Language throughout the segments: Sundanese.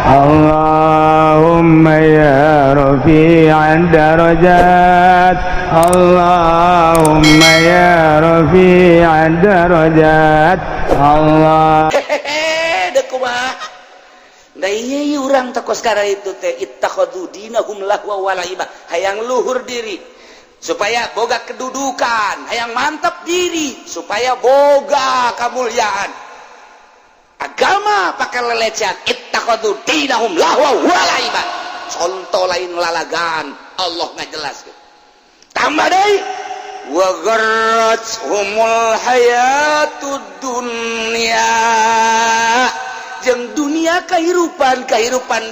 Allahumma ya rafi'ad darajat Allahumma ya rafi'ad darajat Allah. Hehehe dek kumaha da ieu urang tokos kara itu teh ittakhadhu dinahum lahwa wa la'iba hayang luhur diri supaya boga kedudukan hayang mantap diri supaya boga kemuliaan agama pakai lelecehan ittakhadhu dinahum lahwa wa la'iba contoh lain lalagan Allah ngajelaskeun tambah deui wa gharratuhumul hayatud dunya jeung dunia kehidupan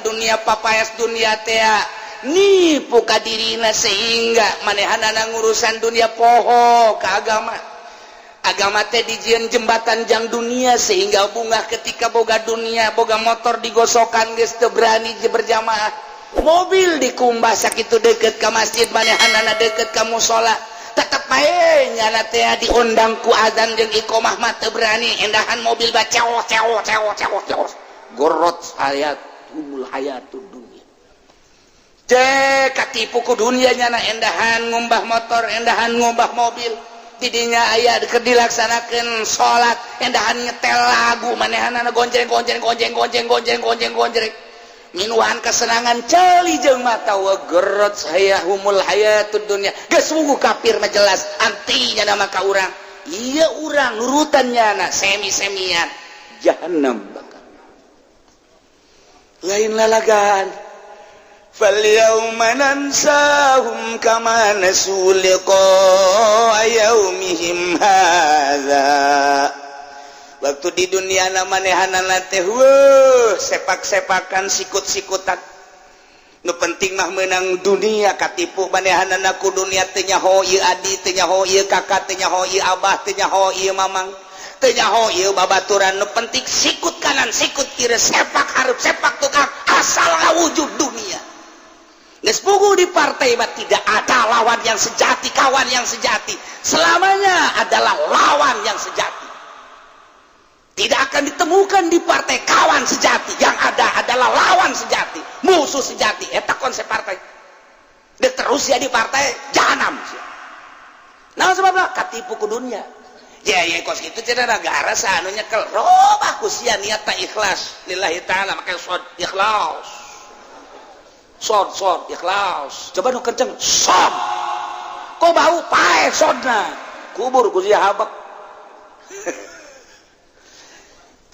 dunia papayas dunia teh nipu ka dirina sehingga manehanana ngurusan dunia poho ka agama teh dijieun jembatan jang dunia sehingga bunga ketika boga dunia boga motor digosokan geus teu berani berjamaah mobil dikumbah sakitu deukeut ka masjid manehanana deukeut ka mushola tetep bae nyana teh diundang ku adzan jeung iqomah mah teu berani endahan mobil baca gorot hayatud dunya cek katipu ku dunia nyana endahan ngumbah motor endahan ngumbah mobil tidinya aya dilaksanakeun salat endahan nyetel lagu manehanana gonjreng minuan kesenangan celi jeung mata wa gerot hayahumul hayatud dunya geus sungguh kafir mah jelas antinya nama ka urang ieu urang nurutannya na semi-semian jahannam bakal lain lalagan fal yauma nansahum kama nasul liqa yaumihim hadza waktu di dunia manehanana teh sepak-sepakan sikut-sikutan nu penting mah menang dunia katipu manehanana ku dunia teh nyaho ieu adi teh nyaho ieu kakak teh nyaho ieu abah teh nyaho ieu mamang teh nyaho ieu babaturan nu penting sikut kanan sikut kiri sepak hareup sepak tukang asal ngawujud dunia geus puguh di partai mah tidak ada lawan yang sejati kawan yang sejati selamanya adalah lawan yang sejati. Tidak akan ditemukan di partai kawan sejati, yang ada adalah lawan sejati, musuh sejati. Eta konsep partai. Dek terus ya di partai jahanam. Nah sebabnya katipu ku dunia. Ya kos itu cenah negara sanu nyekel robah ku sia niat ta ikhlas lillahi taala make sod ikhlas. Sod ikhlas. Coba nu kenceng sod. Kok bau pae sodna. Kubur ku sia habak.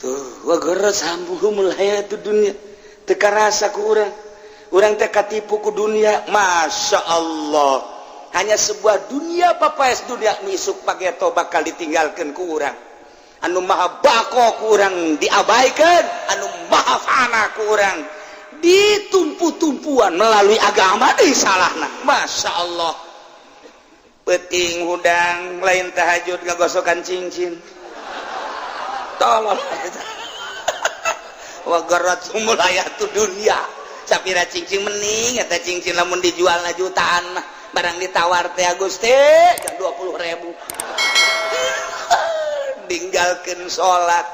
Tuh wa gharratuhumul hayatud dunya teu karasa ku urang teh katipu ku dunia masya Allah hanya sebuah dunia papayas dunia nu isuk pageto bakal ditinggalkeun ku urang anu maha bako ku urang diabaikan anu maha fana ku urang ditumpu-tumpuan melalui agama deui salahna masya Allah peuting hudang lain tahajud ngagosokan cincin tolong wa gharratuhumul hayatud dunya sapira cincin mending eta cincin lamun dijualna jutaan mah barang ditawar teh Gusti jam 20.000 ninggalkeun salat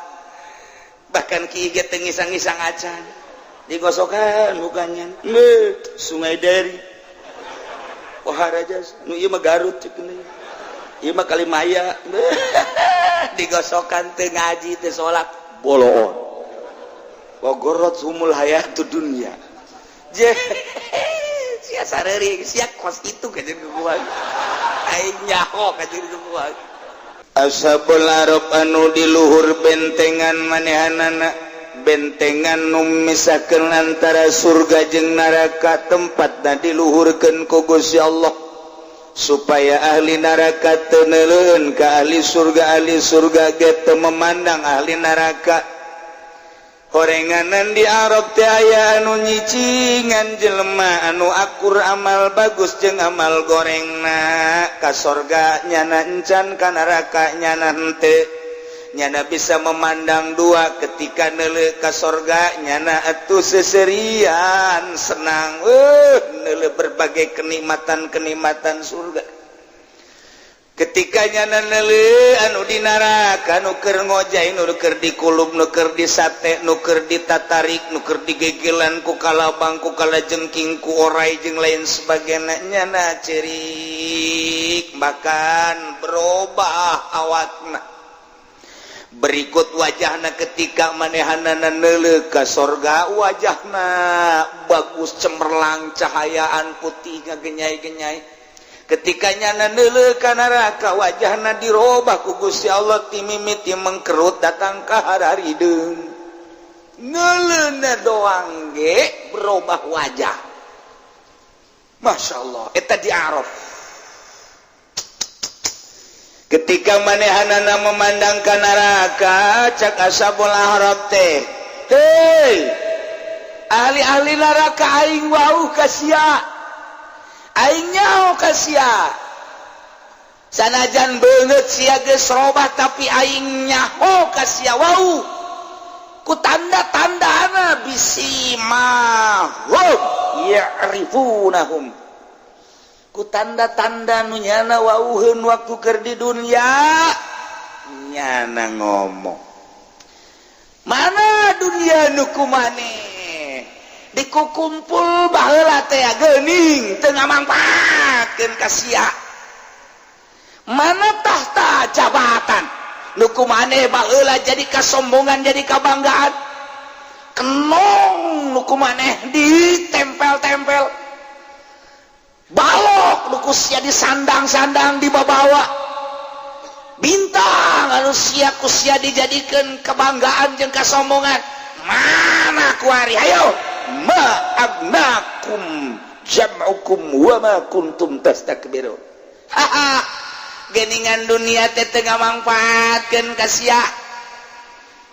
bahkan kieu ge teu ngisang-ngisang acan digosokan bukannya Sungai Dari Waharajas nu ieu mah Garut ceuk ieu mah Kalimaya digosokan teu ngaji teu salat boloon wa gharratuhumul hayatud dunya je sia sareuring sia kos itu ka jeung gua aing nyaho ka jeung gua ashabul arab anu di luhur bentengan manehanana bentengan nu misakeun antara surga jeung neraka tempatna diluhurkeun ku Gusti Allah supaya ahli neraka teu neuleun ka ahli surga ge teu memandang ahli neraka horenganan di Arab teh aya anu nyicingan jelema anu akur amal bagus jeung amal gorengna ka surga nyana encan ka neraka nyana henteu nyana bisa memandang dua ketika neuleuh ka surga nyana atuh seserian senang neuleuh berbagai kenikmatan surga ketikanya nanele anu di neraka nuker ngojain nuker di kulub nuker di sate nuker di tatarik nuker di gegelan ku kalabang ku kalajengking ku orai jeung lain sebagainya na cerik bahkan berubah awakna berikut wajahna ketika manehanana neuleuh ka sorga wajahna bagus cemerlang cahayaan putih ngagenyai-genyai ketikanya neuleuh ka neraka wajahna dirobah ku Gusti Allah ti mimiti mengkerut datang ka hararideung neuleuhna doang ge berubah wajah masyaallah eta di Araf ketika manehanana memandang ka neraka cak ashabul ahrab teh hei ahli-ahli neraka aing wau ka sia aing nyaho ka sia sanajan beungeut sia geus robah tapi aing nyaho ka sia wau ku tanda-tandana bisimahum ya'rifunahum ku tanda-tanda nu nyana wauheun waktu keur di dunya nyana ngomong mana dunia nu kumaneh dikukumpul baheula teh geuning teu ngamangpaatkeun ka sia mana tahta jabatan nu kumaneh baheula jadi kasombongan jadi kabanggaan kenong nu kumaneh ditempel-tempel balok nu sia disandang-sandang dibawa bintang anu sia ku sia dijadikeun kebanggaan jeung kasombongan mana kuari hayo ma agnakum jam'ukum wa ma kuntum tastakbirun haha geningan dunia teh teu ngamangpaatkeun ka sia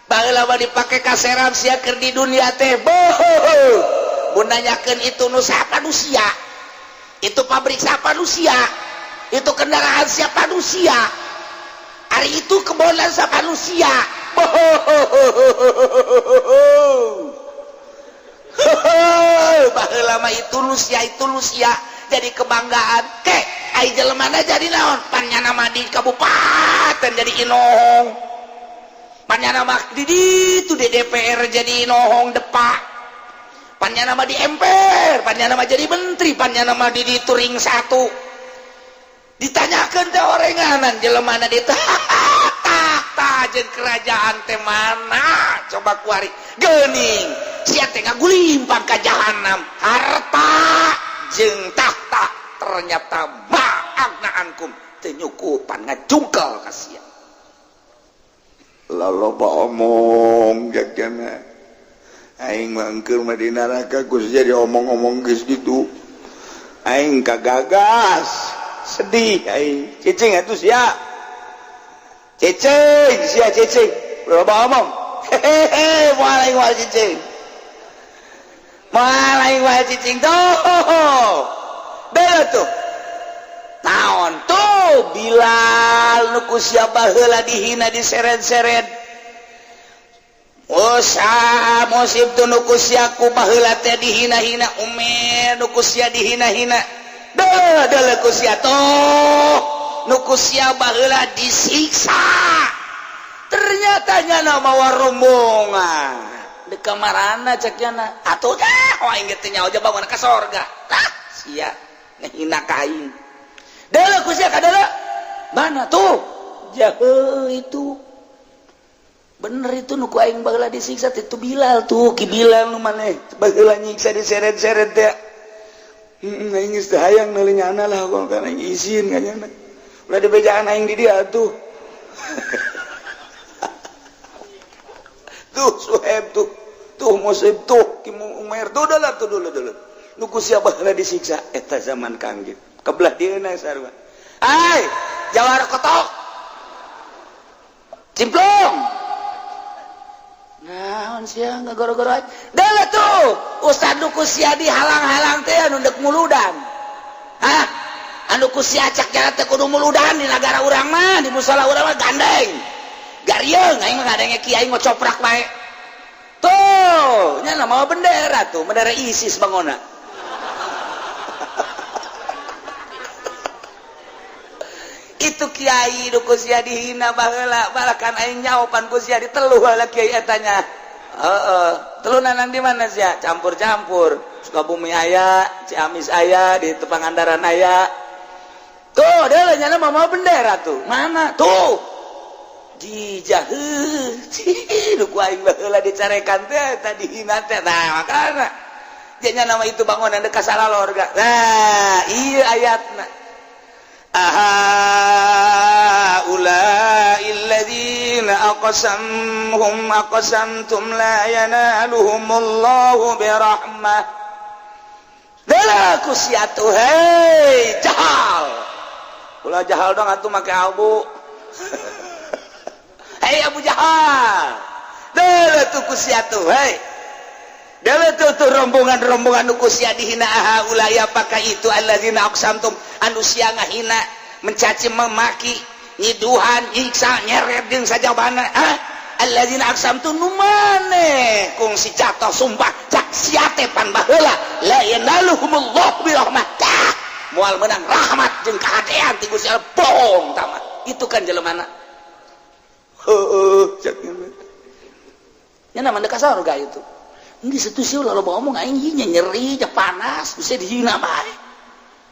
baheula mah dipake kaseram sia keur di dunia teh boh mun nanyakeun itu nu sapa nu sia itu pabrik siapa manusia itu kendaraan siapa manusia hari itu kebonan siapa manusia baheula mah itu lusia jadi kebanggaan teh ai jelemana jadi naon pannyana mah di kabupaten jadi inohong pannyana mah di ditu di DPR jadi inohong depak pannya nama di emper, pannya nama jadi menteri, pannya nama di turing satu. Ditanyakan teh orenganan jelemana di tak jeung kerajaan teh mana? Coba kuari geuning. Sia teh ngagulimpang ka jahanam. Harta jeung tahta ternyata ma'agna ankum teu nyukupan ngajungkel ka sia. Laloba omong jagana. Aing mangkeur mah di neraka geus jadi omong-omong geus gitu aing kagagas sedih aing cicing atuh sia cicing loba omong hehehe moal aing moal cicing tuh bela tuh naon tuh Bilal nu ku sia baheula dihina diseret-seret Musa musib tu nukusiaku baheula teh dihina-hina Umar nukusia dihina-hina deuleuh kusia tuh nukusia baheula disiksa ternyata nyana mawa rombongan di kamarana cek nyana atuh teh aing teh nyaho bangun ka sorga tah sia ngehina ka aing deuleuh kusia kadeuleuh mana tuh jauh itu bener itu nu ku aing baheula disiksa itu Bilal tuh ki Bilal nu maneh baheula nyiksa diseret-seret teh aing geus teu hayang neuli nyana lah kok kana izin ka nyana ulah dibejaan aing di dia tuh tuh Suhaib tuh Musib tuh ki Umar tuh dulu nu ku sia baheula disiksa eta zaman kanggit kebelah dieuna sarua ai jawara kotok cimplung naon sia ngagoro-goro deuleuh tuh ustad nu ku sia dihalang-halang teh anu deuk muludan hah anu ku sia acak jalan teh kudu muludan di negara urang mah di musala urang mah gandeng garieung aing mah ngadenge kiai ngocoprak bae tuh nya nama bendera tuh bendera ISIS bangona itu Kiai ku sia dihina baheula balakan aing nyaopan ku sia ditelu heula Kiai etanya. Telunanan di mana sia? Campur-campur. Sukabumi aya, Ciamis aya, di Pangandaran aya. Tuh, deuleu nya mah bendera tuh. Mana? Tuh. Di jaheuh. Cilu ku aing baheula dicarekan teh tadi hina teh. Nah, makana nya nama itu bangunan dekat salalorga. Nah, iya ayatna. Ula'il ladzina aqsamtum la yanaluhumullahu birahmah. Dalaku siatu hei jahal. Ulah jahal dong atuh make abu. Hei Abu Jahal. Dalaku siatu hei. Dalaku tuh rombongan nu sia dihina ulai apakah itu alladzina aqsamtum anu sia ngahina mencaci memaki nyiduhan nyiksa nyeret jeung sajabana alladzina aqsamtum nu maneh kungsi jatuh sumpah cak sia teh pan baheula la yanaluhumullahu birahmah moal menang rahmat jeung kahadean ti Gusti Allah bohong tamat itu kan jeleumana cak nya namanya ka sorga itu ini satu sih lalu ngomong aing nyeri panas bisa dihina bae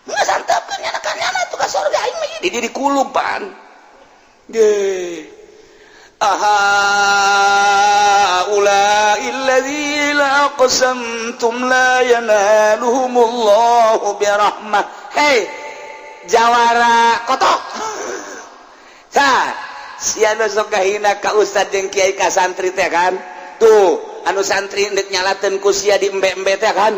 nggak santapkan nyana tuh ka sorga aing mah di diri kulupan ge ula'il ladzina aqsamtum la yanaluhumullahu birahmah. Hei jawara kotok sia nu sok kahina ka ustad jeung kiai ka santri teh kan tuh anu santri ndek nyalateun ku sia di embe-embe teh kan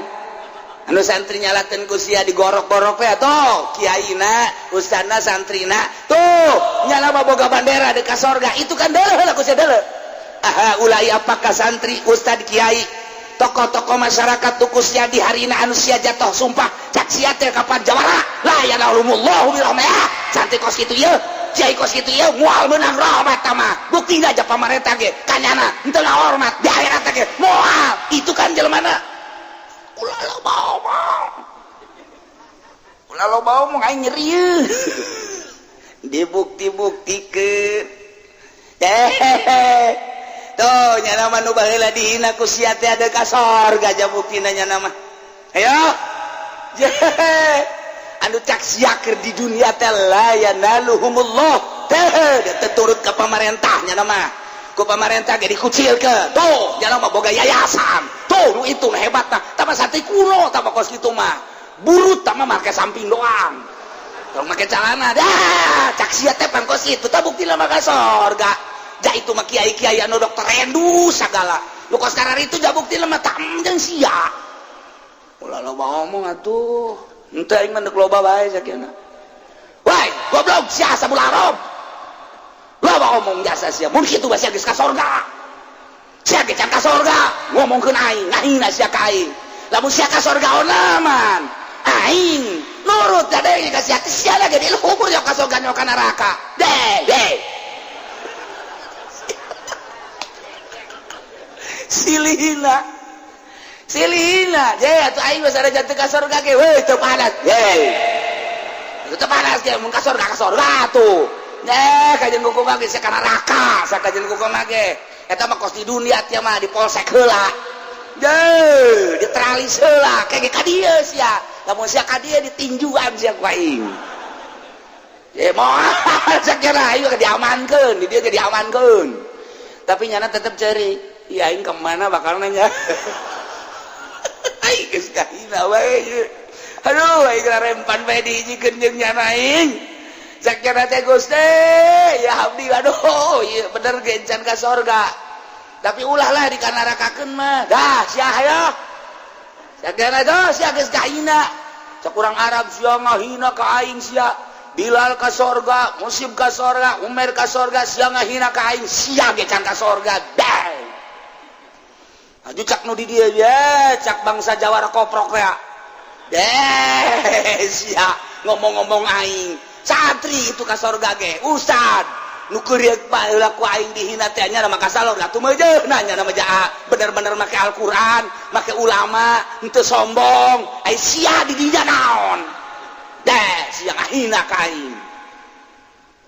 anu santri nyalateun ku sia di gorok-gorok teh tuh kiaina ustadna santrina tuh nyala boga bandera dekat sorga itu kan deuleu ku sia deuleu ulai apakah santri ustad kiai tokoh-tokoh masyarakat tuh ku sia di harina anu sia jatuh sumpah cak sia teh kapan jawara la yanalumullahu birahmah cantik kos kitu ieu Kiai kos kitu ieu moal meunang rahmat mah buktina aja pamarentah ge kanyana henteu hormat di akhirat ge moal itu kan jelmana ulah loba omong aing nyeri dibukti-buktikeun tuh nya nama nu baheula dihina ku sia teh ada ka sorga aja buktina nya nama ayo anu cak siaker di dunia teh la yanaluhumullah teh turut ke pemerintahnya nama ku pemerintah ge dikucilkeun tuh nya mah boga yayasan tuh nu itu hebatna tambah santri kuno tambah kos kitu mah burut tambah make samping doang tong make calana dah cak sia teh pan kos kitu tah buktina mah ka sorga ja itu mah kiai-kiai anu dokter rendu sagala nu kos karari itu ja buktina mah tam jeung sia ulah loba ngomong atuh ente aing mendek loba bae sakieu. Wai, goblok sia sabula Arab. Loba ngomong jasa sia. Mun kitu basa geus ka sorga. Sia ge can ka sorga, ngomongkeun aing, ngahina sia ka aing. Lamun sia ka sorga onaman, aing nurut ka deui ka sia. Sia lagi di kubur yo ka sorga nyo ka neraka. Deh. Silihina je atuh aing geus ada jantung ka sorga ge weh teu panas teu panas ge mun ka sorga tuh kajeun kukuh ge sia ka neraka sakajeun kukuh ge eta mah kos di dunia teh mah di polsek heula di teralis heula kege ka dieu sia lamun sia ka dieu ditinjuan sia ku aing moal sakira aing ge diamankeun di dieu ge diamankeun tapi nyana tetep ceurik ieu aing ka mana bakal nanya aing geus kahina wae aduh aing rempan bae dijikeun jeung nyana aing sakjana teh Gusti ya abdi aduh ieu bener ge encan ka sorga tapi ulahlah di ka nerakakeun mah dah sia hayo sakjana teh sia geus kahina cak urang Arab sia ngahina ka aing sia Bilal ka sorga Musib ka sorga Umar ka sorga sia ngahina ka aing sia ge can ka sorga dah aju cak nu di dia ya cak bangsa Jawa koprok ya sia ngomong-ngomong aing santri itu ka sorga ge ustad nu keurieuh baheula ku aing dihina teh nya mah ka sorga atuh meujeuhna nya mah jaa bener-bener make Al-Qur'an make ulama henteu sombong ai sia di dinya naon sia ngahina ka aing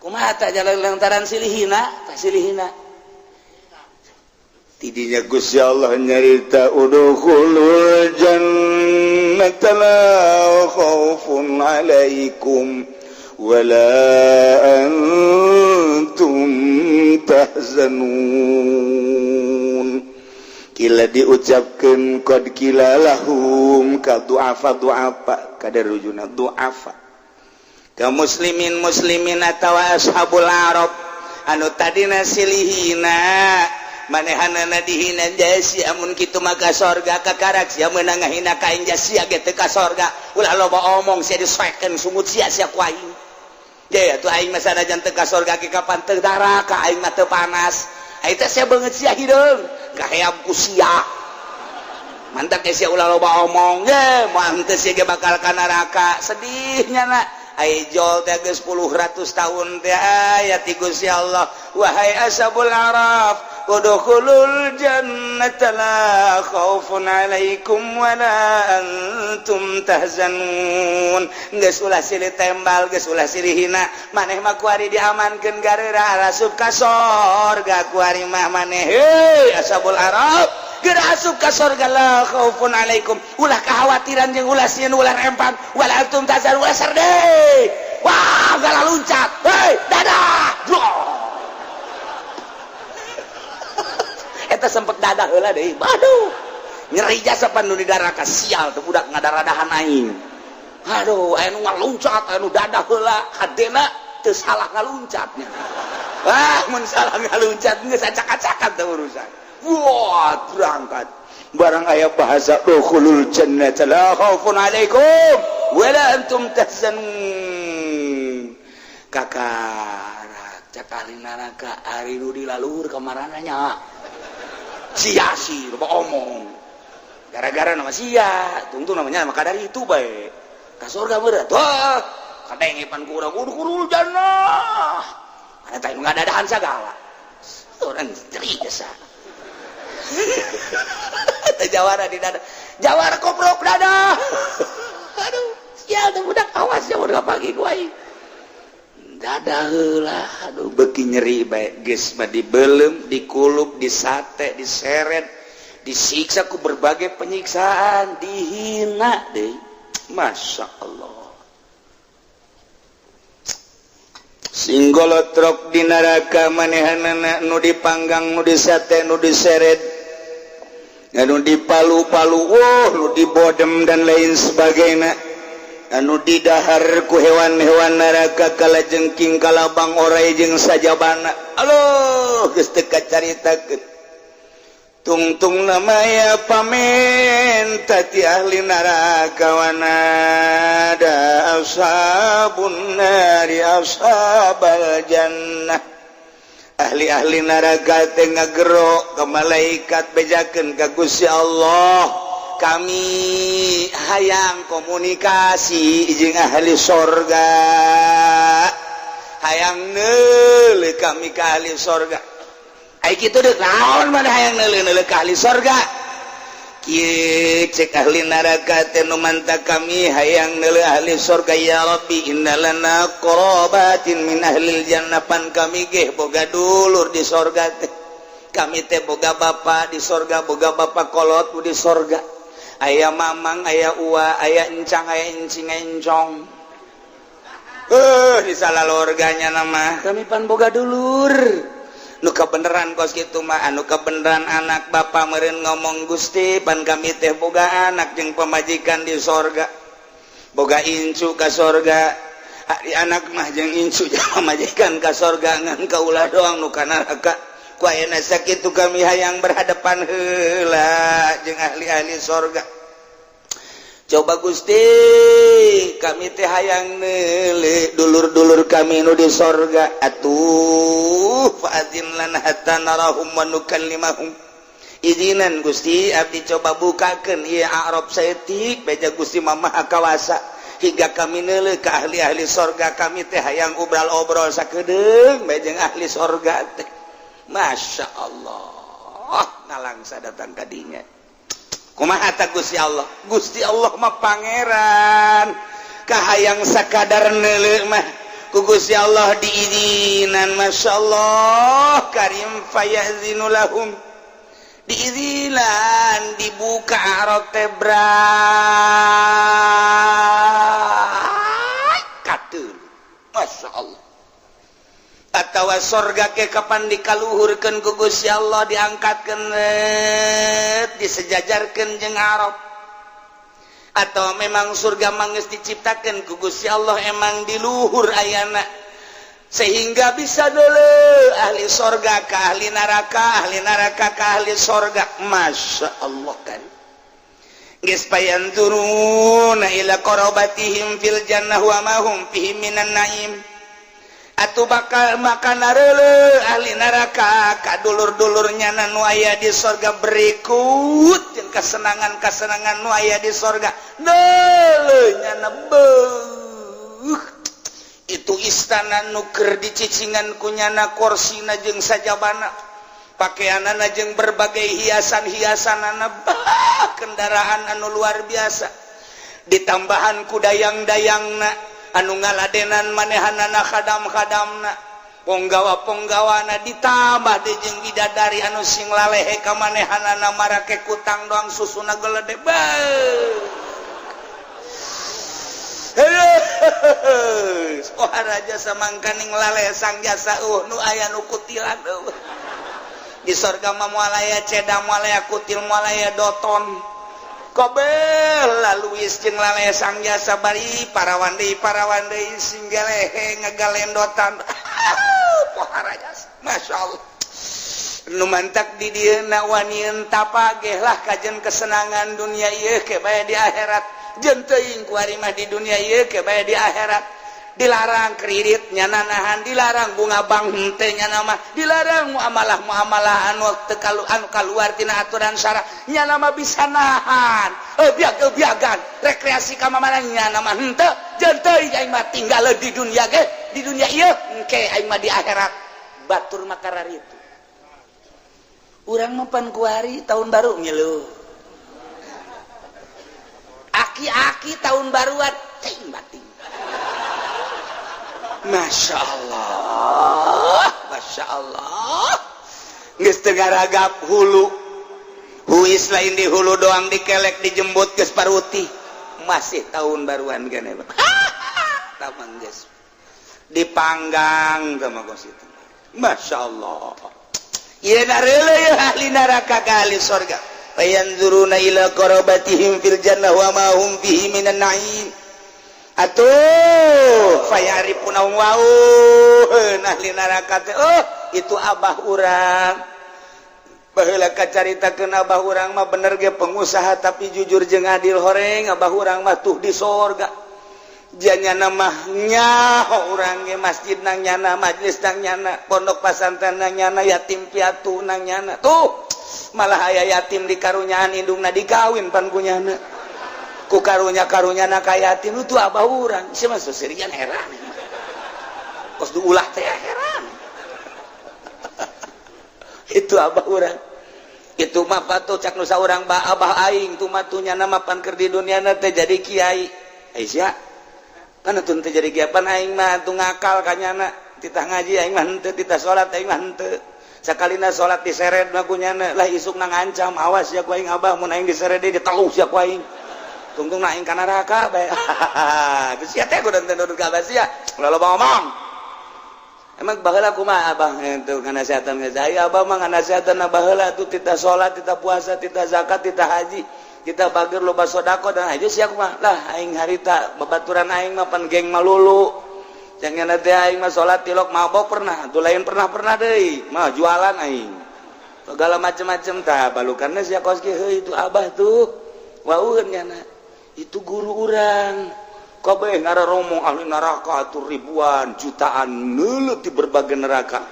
kumaha tah jalan lantaran silihina tidinya Gusti Allah nyarita udkhulul jannata la khaufun alaikum wala antum tahzanun kila diucapkeun qad kila lahum ka du'afa kadarujuna du'afa ka muslimin atawa ashabul arab anu tadina silihina manehanana dihina jasi amun kitu maka sorga kakarak sia meunang ngahina ka aing jasi ge teu ka sorga ulah loba omong sia disoekeun sumut sia ku aing ye atuh aing mah sanajan teu ka sorga ge kapan teu daraka aing mah teu panas ai teh sia beungeut sia hideung kaheam ku sia mantap ge sia ulah loba omong ye moal teu sia ge bakal ka neraka sedihnya na ai jol teh geus 10 tahun teh aya ti Gusti Allah wahai ashabul araf udkhulul jannata la khaufun alaikum wala antum tahzanun geus ulah silih tembal geus ulah silih hina maneh mah kuari diamankeun gareura asup ka sorga kuari mah maneh heuy ashabul arab geura asup ka sorga la khaufun alaikum ulah kakhawatiran jeung ulah sieun ulah rempang wala antum tahzanun ulah sardeh wah gala luncat heuy dadah eta sempet dadah heula deui aduh nyeri jasa pan nu di daraka sial teu budak ngadaradahan aing aduh aya nu ngaluncat aya nu dadah heula hadena teu salah ngaluncatnya wah mun salah ngaluncat geus acak-acakan teh urusan wah berangkat barang aya bahasa dukhulul jannata la khaufun alaikum wala antum tahzanun kakarak cakali neraka ari nu dilalur ka marananya sia-si lupa omong gara-gara nama sia tungtung namanya maka dari itu baik ka surga berat wah kadengepan ku urang udkhulul jannah ana teh ngadadahan sagala orang ceri desa teh jawara di dada jawara koprok dada aduh sia teh budak awas ya udah pagi ku aing dada heula aduh beuki nyeri bae geus mah dibeuleum dikulup disate diseret disiksa ku berbagai penyiksaan dihina deui masya Allah singgolotrok di neraka manehanana nu dipanggang nu disate nu diseret anu dipalu-palu nu dibodem dan lain sebagainya anu didahar ku hewan-hewan neraka kala jengking kalabang orai jeung sajabana aloh geus teu kacaritakeun tungtung namaya pamen tati ahli neraka wanada ashabun nari ashabal jannah ahli-ahli neraka teh ngagero ka malaikat bejakeun ka Gusti Allah kami hayang komunikasi jeung ahli sorga hayang neuleuh kami ka ahli sorga ai kitu deuk naon mana hayang neuleuh ka ahli sorga kieu cek ahli neraka teh nu manta kami hayang neuleuh ahli sorga ya rabbi innalana qarabatin min ahlil jannah pan kami ge boga dulur di sorga teh kami teh boga bapa di sorga boga bapa kolot di sorga aya mamang aya uwa aya encang aya encing encong di salalorganya nama kami pan boga dulur nu kabeneran kos kitu mah anu kabeneran anak bapa meureun ngomong Gusti pan kami teh boga anak jeung pamajikan di sorga boga incu ka sorga hari anak mah jeung incu jeung pamajikan ka sorga ngan kaulah doang nu ka neraka ku ayeuna sakitu kami hayang berhadapan heula jeung ahli-ahli sorga coba Gusti kami teh hayang neuleuh dulur-dulur kami nu di sorga atuh fa'adzin lana hatta narahum wa nukallimahum izinan Gusti abdi coba bukakeun ieu a'rab saeutik beja Gusti Mamah kawasa hingga kami neuleuh ka ahli-ahli sorga kami teh hayang obrol-obrol sakedeung beja ahli sorga teh masya Allah nalangsa datang ka dinya kumaha ta Gusti Allah mah pangeran kahayang sakadar neuleuh mah Gusti Allah diizinan masyaallah karim fayazinulahum diizinan dibuka arok tebra katul masyaallah atawa sorga ke kapan dikaluhurkeun ku Gusti Allah diangkatkeun disejajarkeun jeung arok atau memang surga manggeus diciptakeun ku Gusti Allah emang di luhur ayana sehingga bisa deuleu ahli surga ka ahli neraka ka ahli surga masyaallah kan geus payanzuruna ila qarabatihim fil jannah wa ma hum fihi minan naim atuh bakal makan reuleu ahli neraka ka dulur-dulurnya nu aya di surga berikut jeung kesenangan-kesenangan nu aya di surga deuleu nyana beuh itu istana nu keur dicicingan ku nyana korsina jeung sajabana pakaianana jeung berbagai hiasan-hiasanana bah kendaraan anu luar biasa ditambahan ku dayang-dayangna anu ngaladenan manehanana khadam-khadamna ponggawa-ponggawana ditambah deui jeung bidadari anu sing lalehe ka manehanana marake kutang doang susuna geledeg oh raja samangkaning lalehe sang jasa nu aya nu kutilan di surga mah moal aya ceda moal aya kutil moal aya doton kobel lalu jeung lalehe sang jasa bari parawan deui sing galehe ngagalendotan pohara jasa masyaallah nu mantak di dieu na wanieun tapa ge lah kajen kesenangan dunia ieu ke bae di akhirat jeung teuing ku ari mah di dunia ieu ke bae di akhirat dilarang kredit nyana nahan dilarang bunga bank henteu nyana mah dilarang muamalah anu teu anu kaluar tina aturan syara nyana mah bisa nahan biag-biagan rekreasi ka mamana nyana mah henteu jeung teuing aing mah tinggal di dunia ge di dunia ieu engke aing mah di akhirat batur makarar itu urang mah pan kuari tahun baru ngilu aki-aki tahun baruan ting bating Masya Allah geus teu garagap hulu huis lain di hulu doang dikelek dijembut geus paruti masih tahun baruan gane tamang geus dipanggang sama gos itu Masya Allah ieu nareuleuh ya ahli neraka ka ahli surga fayanzuruna ila qarabatihim fil jannah wa ma hum fihi minan na'im atuh fayaripuna wau ahli neraka teh itu abah urang baheula kacaritakeun abah urang mah bener ge pengusaha tapi jujur jeung adil horeng abah urang mah tuh di sorga janyana mah nyaho urang ge masjid nang nyana majlis nang nyana pondok pasantren nang nyana yatim piatu nang nyana tuh malah aya yatim di karunyaan indungna dikawin pan ku nyana ku karunya na kayatin itu abah urang sia mah seserian heran kos diulah teh heran itu abah urang itu mah patuh cak nu saurang abah aing tu matunya nama pan keur di duniana teh jadi kiai sia kan teu jadi kiai pan aing mah tu ngakal kanyana titah ngaji aing mah henteu titah salat aing mah henteu sakalina salat diseret mah ku nyana lah isuk na ngancam awas ya ku aing abah mun aing diseret deui ditalus ya ku aing tungtung naing ka neraka bae geus sia teh kudu teu ka basia loba ngomong emang baheula kumaha abah ente nganasihatan geus aya abah mah nganasihatan baheula tuh tita salat tita puasa tita zakat tita haji kita bageur loba sedekah dan aja sia kumaha lah aing harita babaturan aing mah pan geng malulu jangan teh aing mah salat tilok mabok pernah tuh lain pernah deui mah jualan aing segala macam-macam tah balukanna sia kos ge heuh itu abah tuh waueun nyana itu guru urang kabeh ngararomong ahli neraka atuh ribuan jutaan neuleuh ti berbagai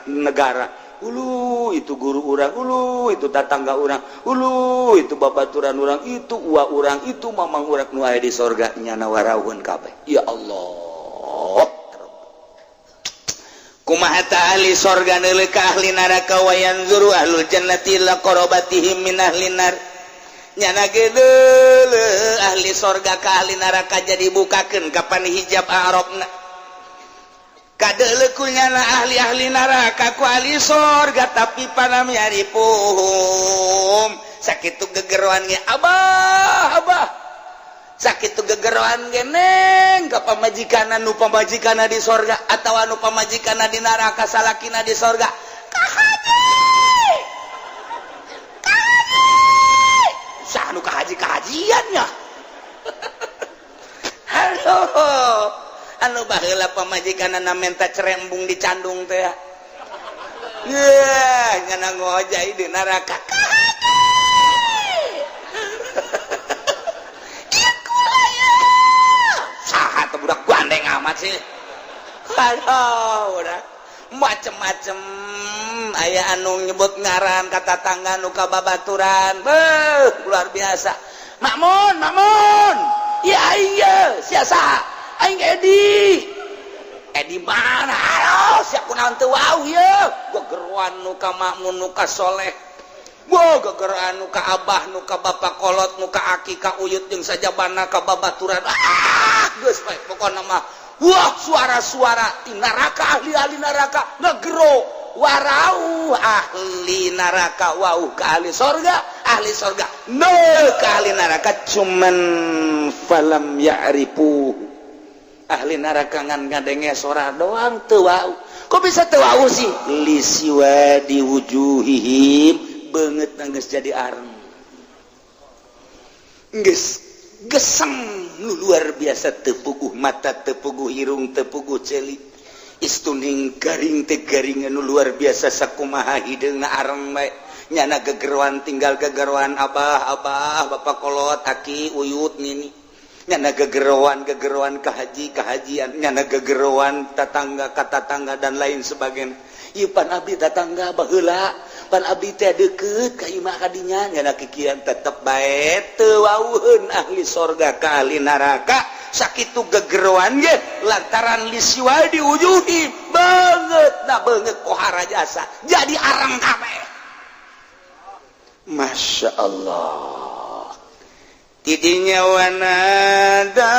negara ulu itu guru urang ulu itu tatangga urang ulu itu babaturan urang itu uwa urang itu mamang urang nu aya di sorga nyana warawun kabeh ya Allah kumaha ta ahli sorga neuleuh ka ahli neraka wa yanzuru ahlul jannati ila qarabatihim min ahli nar nyana gedeuleuh ahli sorga ka ahli neraka jadi bukakeun kapan hijab arabna kadelekunya ahli-ahli neraka ku ahli sorga tapi panamnyari pohom sakit gegeruan ge abah sakit gegeruan ge neng ka pamajikanna nu pamajikanna di sorga atawa nu pamajikanna di neraka salakina di sorga sah nu kahajiannya halo anu baheula pamajikanna menta cerembung di candung teh ya nyana ngojai di neraka saha teh budak gandeng amat sih aduh udah macem-macem aya anu nyebut ngaran kata tangga nu kababaturan beuh luar biasa makmun ya iya sia saha aing Edi mana halo sia kunaon teu wau ye gegeruan nu ka makmun nu ka soleh gegeruan nu ka abah nu ka bapak kolot nu ka aki ka uyut jeung sajabana ka babaturan geus bae pokona mah wah suara-suara di neraka ahli-ahli neraka ngegero warau ahli neraka wau ka ahli sorga no ka ahli neraka cuman falam ya'rifu ahli neraka ngan ngadenge sora doang teu wau kok bisa teu wau sih lisiwa di wujuhihim beungeut geus jadi arem geus gesem nu luar biasa teu puguh mata teu puguh irung teu puguh celik istuning garing teh garing anu luar biasa sakumaha hideungna arem bae nyana gegeruan tinggal gegeruan abah bapak kolot aki uyut nini nyana gegeruan kahajian nyana gegeruan tetangga dan lain sebagainya ieu pan abdi tetangga baheula pan abdi teh deukeut ka imah kadinya nyana kikiran tetep bae teu wauheun ahli sorga ka ahli neraka sakitu gegeruan ge lantaran lisiwa di wujuhi beungeut pohara jasa jadi arang kabeh masya Allah tidinya wanada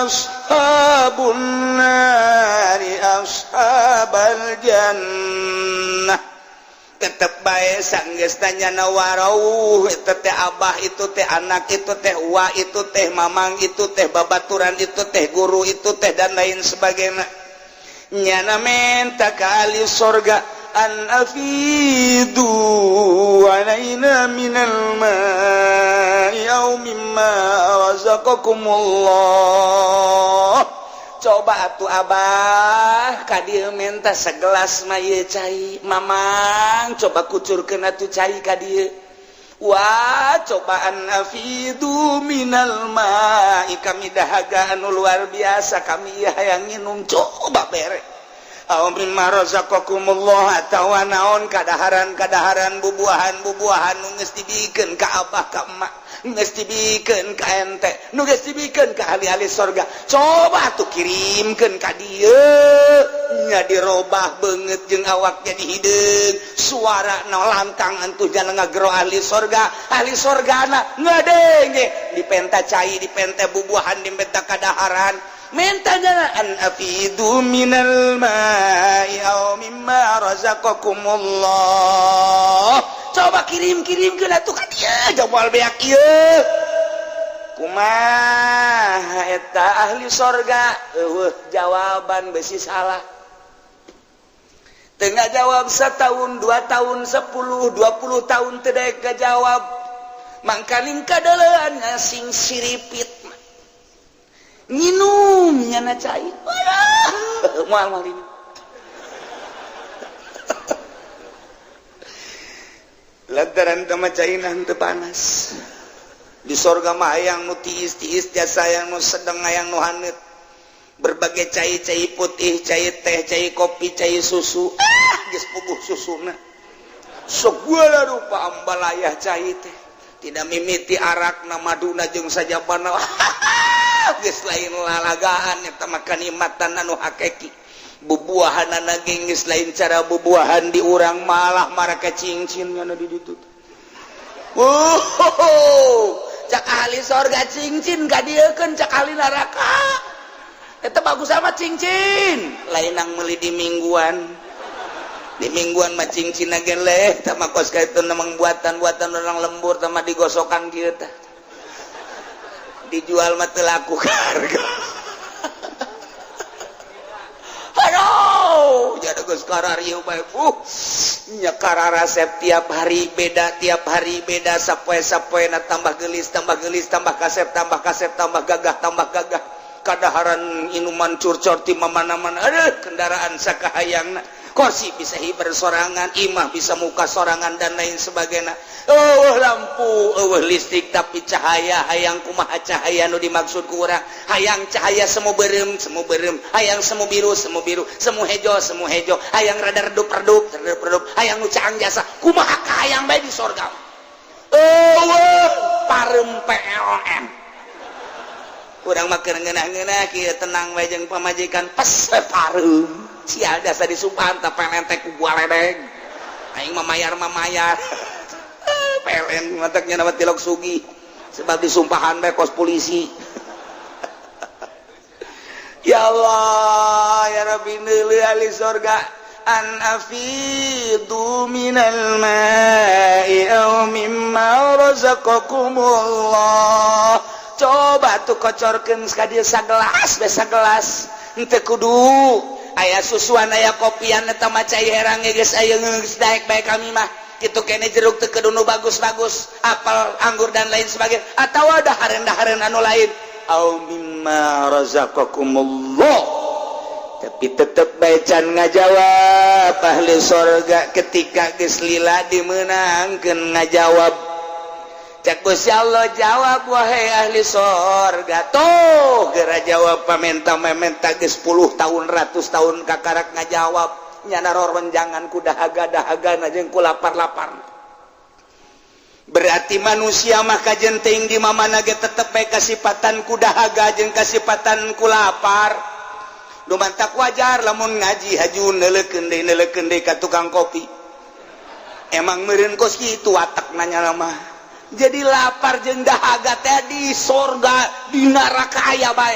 ashabun nari ashabal jannah tetep bae sanggeus tanyana warauh itu teh abah itu teh anak itu teh wa itu teh mamang itu teh babaturan itu teh guru itu teh dan lain sebagainya nyana menta ka ahli sorga an afidu alaina minal ma'i aw mimma razaqakumullah coba atuh abah ka dieu menta segelas mah ieu cai mamang coba kucurkeun atuh cai ka dieu wah cobaan afidu minal ma'i kami dahaga anu luar biasa kami hayang nginum coba bere aw mimma razaqakumullah atawa naon kadaharan bubuahan nu geus dibikeun ka abah ka emak geus dibikeun ka ente nu geus dibikeun ka ahli-ahli sorga coba atuh kirimkeun ka dieu nya dirobah beungeut jeung awaknya dihideung suara na lantang antuh jana ngagero ahli sorgana ngadenge dipenta cai dipenta bubuahan dipenta kadaharan mentanya an afidu minal ma'i aw mimma razaqakumullah coba kirim-kirimkeun atuh ka dieu jawab beak ieu kumaha eta ahli sorga eueuh jawaban besi salah teu ngajawab satahun 2 tahun 10 20 tahun teu daek ngajawab mangkaning kadeulean sing siripit nginum nyana cai moal ini lantaran tama caina henteu panas di sorga mah hayang nu tiis jasa hayang nu sedeng hayang nu haneut berbagai cai putih cai teh cai kopi cai susu geus puguh susuna segala rupa ambalayah cai teh tidak mimiti arak na maduna jeung sajabana geus lain lalagaan eta mah kanikmatan anu hakiki bubuahanna geus lain cara bubuahan di urang malah maraka cincin nya di ditu cak ahli sorga cincin ka dieukeun cak ahli neraka Eta bagus sama cincin lainang meuli di mingguan mah cincin geleh tah mah kos ka itu namang buatan orang lembur tah mah digosokan kieu tah dijual mah teu laku harga. Aduh, jadi geus kararieu bae. Nya resep tiap hari beda, sapoe-sapoena tambah gelis, tambah kasep, tambah gagah. Kadaharan inuman curcor ti mana-mana. Aduh, kendaraan sakahayangna. Kursi bisa hiber sorangan, imah bisa muka sorangan dan lain sebagainya. Lampu, listrik tapi cahaya, hayang kumaha cahaya nu dimaksud ku urang. Hayang cahaya semu berem, hayang semu biru, semu hejo, hayang rada redup, hayang nu caang jasa. Kumaha hayang bae di sorga. Parem PLN. Urang mah keur ngeunah-ngeunah kieu tenang bae jeung pamajikan pes parem. Sia dasa disumpahan teh PLN teh ku gua ledeng aing mamayar PLN mataknya nama tilok sugi sebab disumpahan bae kos polisi. Ya Allah ya Rabbi neuli ahli surga an afidu minal ma'i aw mimma razaqakumullah. Coba tuh kocorkeun ka dieu sagelas henteu kudu aya susuan aya kopian eta mah cai herang geus aya geus daek bae kami mah kitu kene jeruk teu kudu nu bagus-bagus apel anggur dan lain sebagainya atawa daharen-daharen anu lain au mimma razaqakumullah tapi tetep bae can ngajawab ahli surga ketika geus lila dimeunangkeun ngajawab. Cak Gusti Allah jawab wahai ahli surga tuh geura jawab pamenta geus 10 tahun 100 tahun kakarak ngajawab nyana roronjangan ku dahaga-dahagana jeung ku lapar-lapar. Berarti manusia mah kajenting di mamana ge tetep bae kasipatan ku dahaga jeung kasipatan ku lapar. Dumantak wajar lamun ngaji hajun neulekeun deui ka tukang kopi. Emang meureun kos kitu watak nanya mah. Jadi lapar jeung dahaga teh di sorga di neraka aya bae.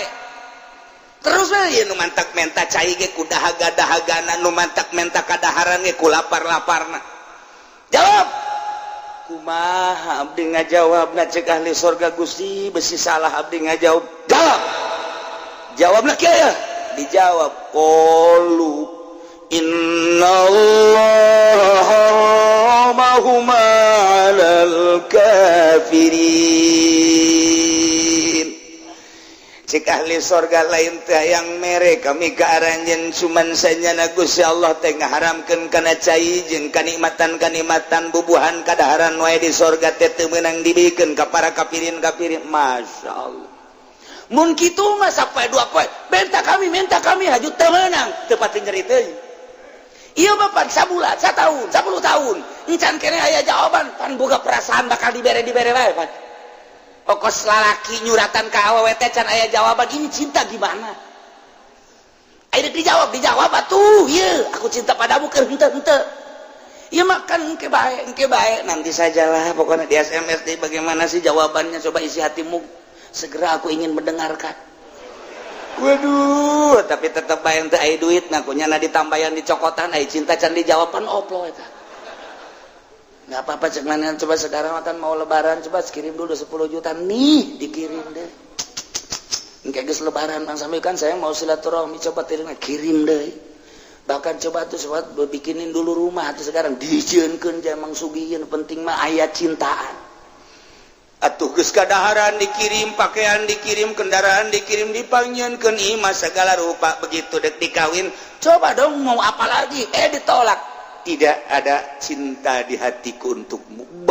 Terus we nu mantak menta cai ge ku dahaga-dahagana nu mantak menta kadaharan ge ku lapar-laparna. Jawab. Kumaha abdi ngajawabna cek ahli sorga Gusti besi salah abdi ngajawab. Jawab. Jawabna kieu. Dijawab qalu innallaha mahuma alal kafirin. Cik ahli sorga lain teh yang mere kami ke aranjeun cuman sanyana Gusti Allah teh ngaharamkeun kana cai jeung kanikmatan bubuhan kadaharan wae di sorga teh teu meunang dibikeun ka para kafirin. Masyaallah. Mun kitu mah sapoe dua poe minta kami haju teu meunang teu pati nyeri teuing. Iya bapak sabulan, 1 tahun, 10 tahun encan kene aya jawaban pan boga perasaan bakal dibere wae pan. Pokos lalaki nyuratan ka awewe teh can aya jawaban ini cinta gimana. Ayo dijawab atuh ieu aku cinta padamu keur henteu. Ieu makan engke bae nanti sajalah pokoknya di SMS deh bagaimana sih jawabannya coba isi hatimu segera aku ingin mendengarkan. Waduh, tapi tetep bae teu aya duit nah kunyana ditambayan dicokotan aya cinta can dijawaban oplo eta. Nggak apa-apa cek mana coba sekarang makan mau lebaran coba kirim dulu 10 juta nih dikirim deh. Engke geus lebaran Bang sambil kan saya mau silaturahmi coba kirim deh. Bahkan coba tuh sobat bikinin dulu rumah tuh sekarang dijieunkeun jamang sugieun penting mah aya cintaan. Atuh geus kadaharan dikirim, pakaian dikirim, kendaraan dikirim, dipanggieunkeun imah segala rupa begitu dek dikawin. Coba dong mau apa lagi? Ditolak. Tidak ada cinta di hatiku untukmu.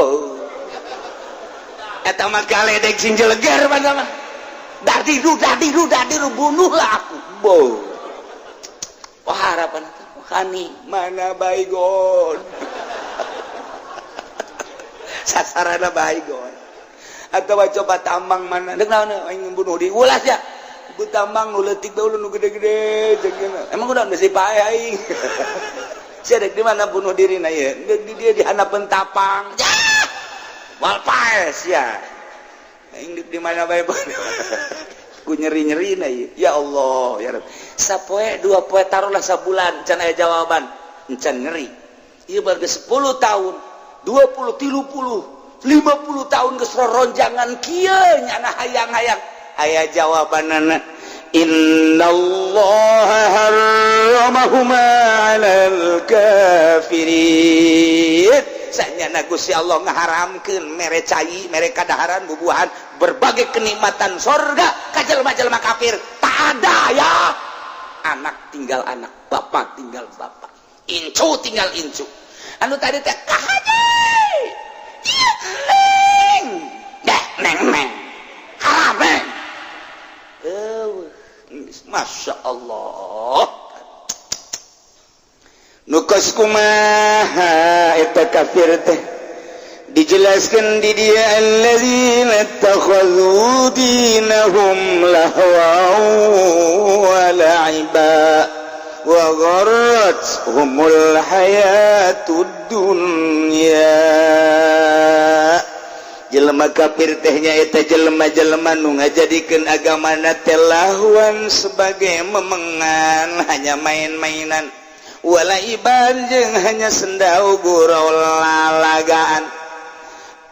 Eta mah galedeg sing jeleger mah. Dadiru bunuhlah aku. Wah harapan eta. Hani mana baygon. Sasarana baygon. Atawa coba tambang mana. Deuk naon aing bunuh di ulas ya. Bu tambang nu leutik bae nu gede-gede jeung emang udah geus dipae aing. Sia dek di mana bunuh diri na ya? Dia di hanapeun tapang. Ya. Wal paes ya. Aing di mana bae ku nyeri-nyeri na ya Allah ya Rabbi sapoe 2 poe taruhlah sabulan can aya jawaban encan nyeri ieu baru 10 tahun 20 30 50 tahun geus roronjangan kieu nyana hayang-hayang aya jawabanana innallaha harramahuma 'alal kafirin sanyana Gusti Allah ngaharamkeun mere cai mere kadaharan bubuhan berbagai kenikmatan surga ka jelema-jelema kafir tak ada ya anak tinggal anak bapak tinggal bapak incu tinggal incu anu tadi teh kahaji ieu neng dah neng haram neng Masya Allah nukas kumaha eta kafir teh dijelaskan di dia alladzina takhadhu dinahum lahwan wa la'iba wa gharratuhumul hayatud dunya jelema kafir tehnya eta jelema-jelema nu ngajadikeun agamana teh lahwan sebagai memengan hanya main-mainan walaiban jeung hanya sendau gurau lalagaan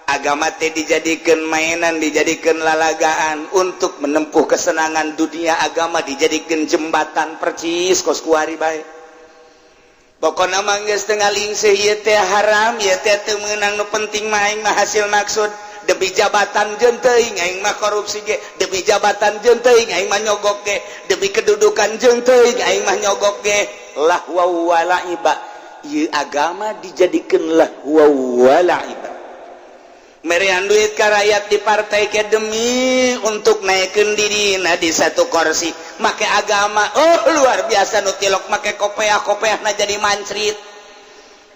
agama teh dijadikeun mainan dijadikeun lalagaan untuk menempuh kesenangan dunia agama dijadikeun jembatan percis kos kuari bae pokona mah geus teu ngalingsih ieu teh haram ieu teh teu meunang nu penting mah aing mah hasil maksud demi jabatan jeung teuing aing mah korupsi ge demi jabatan jeung teuing aing mah nyogok ge demi kedudukan jeung teuing aing mah nyogok ge lahwa wa la'iba ieu agama dijadikeun lahwa wa la'iba merean duit ka rakyat di partai ke demi untuk naikkeun dirina di satu kursi make agama luar biasa nu tilok make kopeah-kopeahna jadi mancrit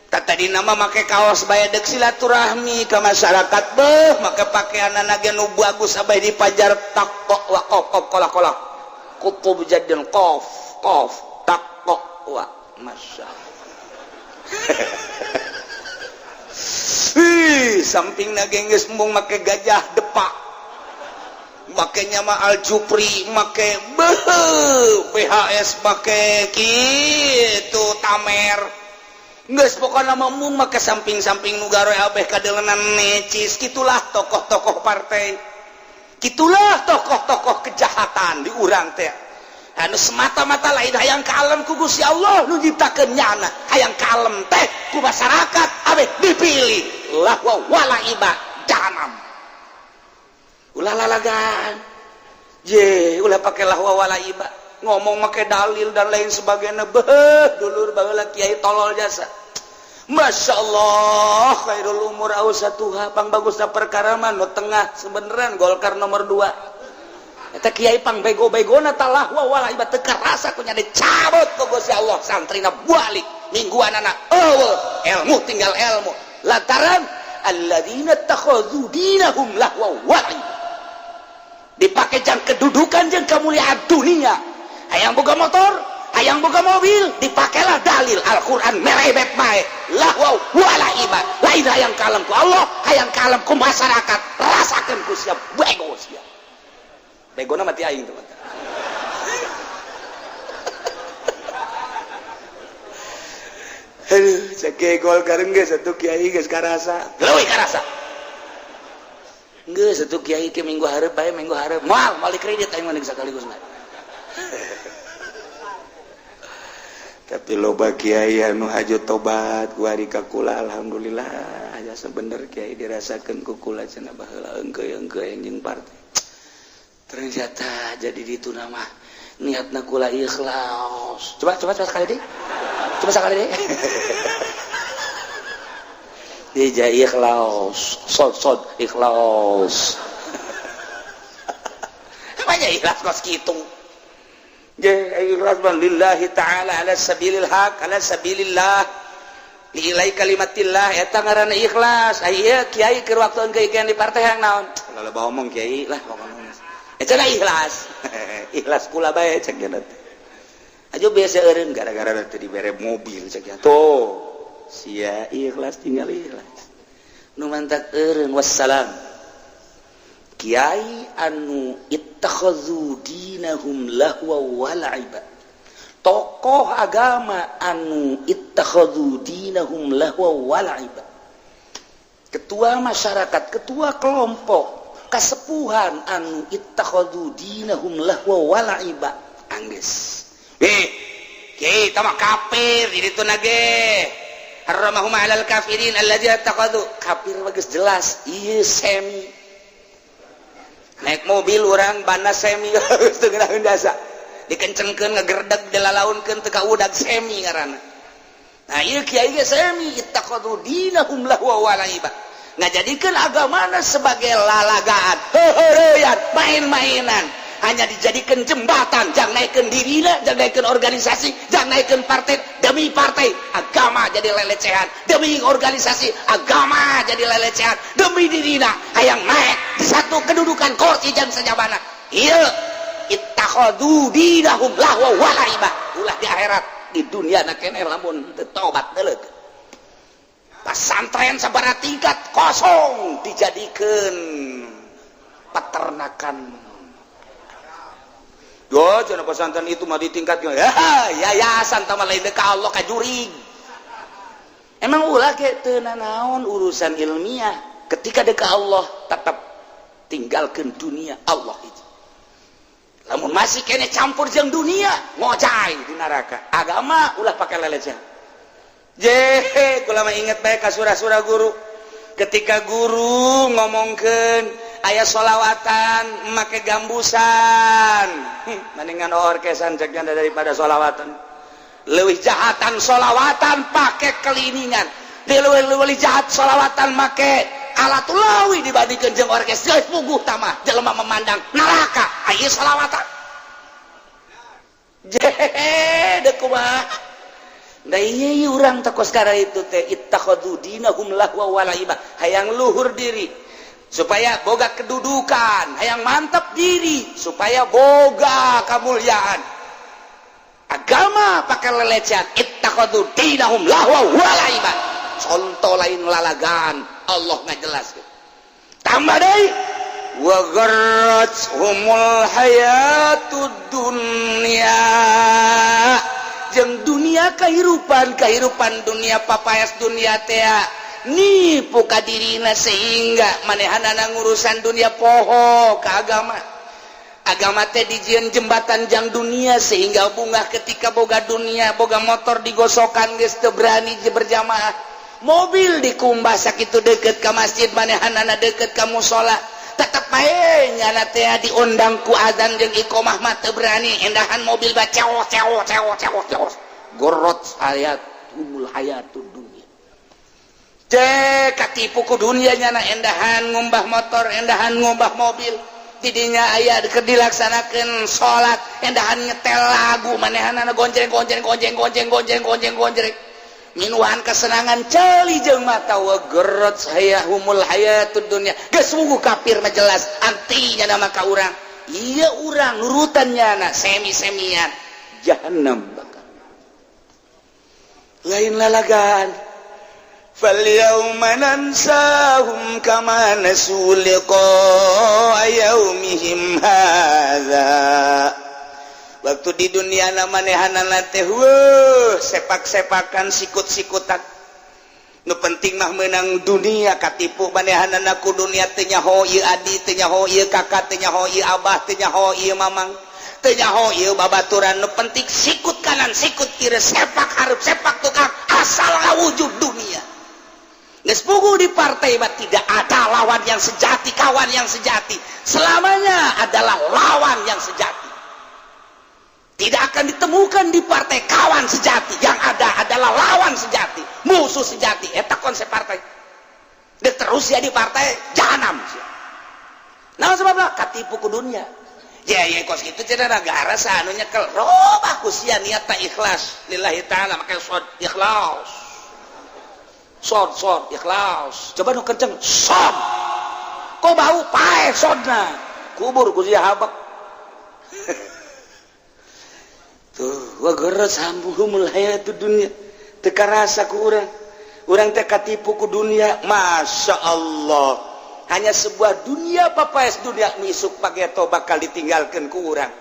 tadi nama make kaos bae deuk silaturahmi ka masyarakat beuh make pakaianna ge nu bagus abai dipajar taqwa wa qaf qala kutub jadil qaf taqwa masyaallah samping nage geus embung make gajah depak makanya mah Al-Jupri make PHS make kitu tamer geus pokona mung make samping-samping nu garoe abeh kadelenan necis kitulah tokoh-tokoh partai kitulah tokoh-tokoh kejahatan di urang teh anu semata-mata lain hayang kalem ku Gusti Allah nu nyiptakeun nyana hayang kalem teh ku masyarakat abeh dipilih lahwa wala iba jahanam ulah lalagan ye ulah pake lahwa wala iba ngomong make dalil dan lain sebagainya beuh dulur baheula kiai tolol jasa Masya Allah khairul umur awsatuha pang bagusna perkara mah nu tengah sebeneran Golkar nomor 2 eta kiai pang bego-begona tah lahwa wala iba teu karasa ku nya dicabut ku Gusti Allah santrina balik mingguanana eueuh ilmu tinggal ilmu lantaran alladzina takhadzu dinahum lahwa wala iba dipake jang kedudukan jeung kemuliaan dunia hayang boga motor hayang boga mobil dipakailah dalil Al-Quran merebet bae lahwa wala iba lain hayang kalem ku Allah hayang kalem ku masyarakat rasakeun ku sia bego sia begona mati aing teman aduh cek Golkar geus atuh kiai geus karasa leuwih karasa geus atuh kiai ke minggu hareup bae minggu hareup moal kredit aing mah sakaligus mah tapi loba kiai anu hajat tobat ku ari ka kula alhamdulillah aya sebener kiai dirasakeun ku kula cenah baheula engke-engke jeung partai ternyata jadi ditu nama niatna kula ikhlas coba sekali deh dia ikhlas sod ikhlas apanya ikhlas kos kitu ikhlas lillahi ta'ala ala sabilil haq ala sabilillah liilai kalimatillah eta ngaranna ikhlas aya kiai keur waktu engke-engkean di partai yang naon loba omong kiai lah pokona cenah ikhlas ikhlas kula bae cek nya teh aja biasa eureun gara-gara teh dibere mobil cek nya tuh sia ikhlas tinggal ikhlas nu mantak eureun wassalam kiai anu ittakhadhu dinahum lahwa wa la'iba. Tokoh agama anu ittakhadhu dinahum lahwa wa la'iba. Ketua masyarakat, ketua kelompok, kasepuhan anu ittakhadhu dinahum lahwa wa la'iba. Angges. Kita mah kafir di ditu nage. Haramahum 'alal kafirin alladzina ittakhadhu. Kafir bagus jelas. Ieu semi. Naik mobil orang bana semi teu ngeunaheun dasa. Dikencengkeun ngagerdeg dilalaunkeun teu ka udag semi ngaranna. Nah, ieu kiai ge semi ittakhadhu dinahum lahwa wa la'iba. Ngajadikeun agamana sebagai lalagaan, heureuyat, main-mainan. Hanya dijadikan jembatan, jangan naikkan dirina, jangan naikkan organisasi, jangan naikkan partai, demi partai agama jadi lelecehan, demi organisasi agama jadi lelecehan, demi dirina hayang naik di satu kedudukan kursi jam sejabana. Iya, ittakhadhu dinahum lahwa wa la'iba. Ulah di akhirat, di dunia na keneh lamun teu tobat deuleu. Pesantren sabaraha tingkat kosong dijadikeun peternakan. Yo, cenah pesantren itu mah ditingkatkeun. Yayasan tah mah lain ka Allah ka jurig. Emang ulah ge teu nanaon urusan ilmiah. Ketika deuk ka Allah tetap tinggalkeun dunia Allah itu. Lamun masih kene campur jeung dunia, ngojay di neraka. Agama ulah pake lelecehan. Kula mah inget bae ka surah-surah guru. Ketika guru ngomongkeun aya solawatan make gambusan mendingan orkesan ceknya daripada solawatan. Leuwih jahatan solawatan pakai keliningan, leuwih jahat solawatan make alatul lawi dibandingkeun jeung orkes. Geus puguh tamah jelema memandang neraka aya solawatan. Deuk kumaha da ieu urang takos kara itu teh ittakhadhu dinahum lahwa wa la'iba. Hayang luhur diri supaya boga kedudukan, hayang mantap diri supaya boga kemuliaan. Agama pakai lelecehan, ittakhadhu dinahum lahwa wa la'iba. Contoh lain lalagan Allah ngajelaskeun. Tambah deui wa gharrathumul hayatud dunya. Jeung dunia kehidupan dunia papayas dunia teh nipu ka dirina sehingga manehanana ngurusan dunia poho ka agama teh dijieun jembatan jang dunia sehingga bunga ketika boga dunia boga motor digosokan geus teu berani berjamaah, mobil dikumbah sakitu deukeut ka masjid manehanana deukeut ka mushola tetep bae nyana teh diundang ku azan jeung iqomah mah teu berani endahan mobil baceos gorot hayatud dunia. Katipu ku dunia nyana endahan ngumbah motor, endahan ngumbah mobil. Didinya aya keur dilaksanakeun salat, endahan nyetel lagu manehanana gonjreng. Minuhan kesenangan celi jeung mata wa gerot hayahumul hayatud dunya. Geus wugu kafir mah jelas antinya nama ka urang. Ieu urang nurutannya na semi-semian jahannam bakal. Lain lalagan. Fal yauma nansahum kama nasul liqa'a yaumihim hadza. Waktu di dunia manehanana teh sepak-sepakan sikut-sikutan. Nu penting mah menang dunia katipu manehanana ku dunia teh nyaho ieu adi teh nyaho ieu kakak teh nyaho ieu abah teh nyaho ieu mamang teh nyaho ieu babaturan. Nu penting sikut kanan sikut kiri sepak hareup sepak tukang asal ngawujud dunia. Geus puguh di partai mah tidak ada lawan yang sejati, kawan yang sejati. Selamanya adalah lawan yang sejati. Tidak akan ditemukan di partai kawan sejati. Yang ada adalah lawan sejati, musuh sejati. Eta konsep partai. Dan terus ya di partai jahanam. Nah sebabnya katipu ku dunia. Ya kos itu cenah negara sanu nyekel. Robah ku sia niatna ikhlas lillahi taala make sod ikhlas. Sod ikhlas. Coba nu kenceng sod. Kok bau pae sodna. Kubur ku sia habak. Tuh, wa gharras hambuhumul hayatud dunya. Teu karasa ku urang. Urang teh katipu ku dunia, masya Allah. hanya sebuah dunia papaes dunia misuk pageto bakal ditinggalkan ku urang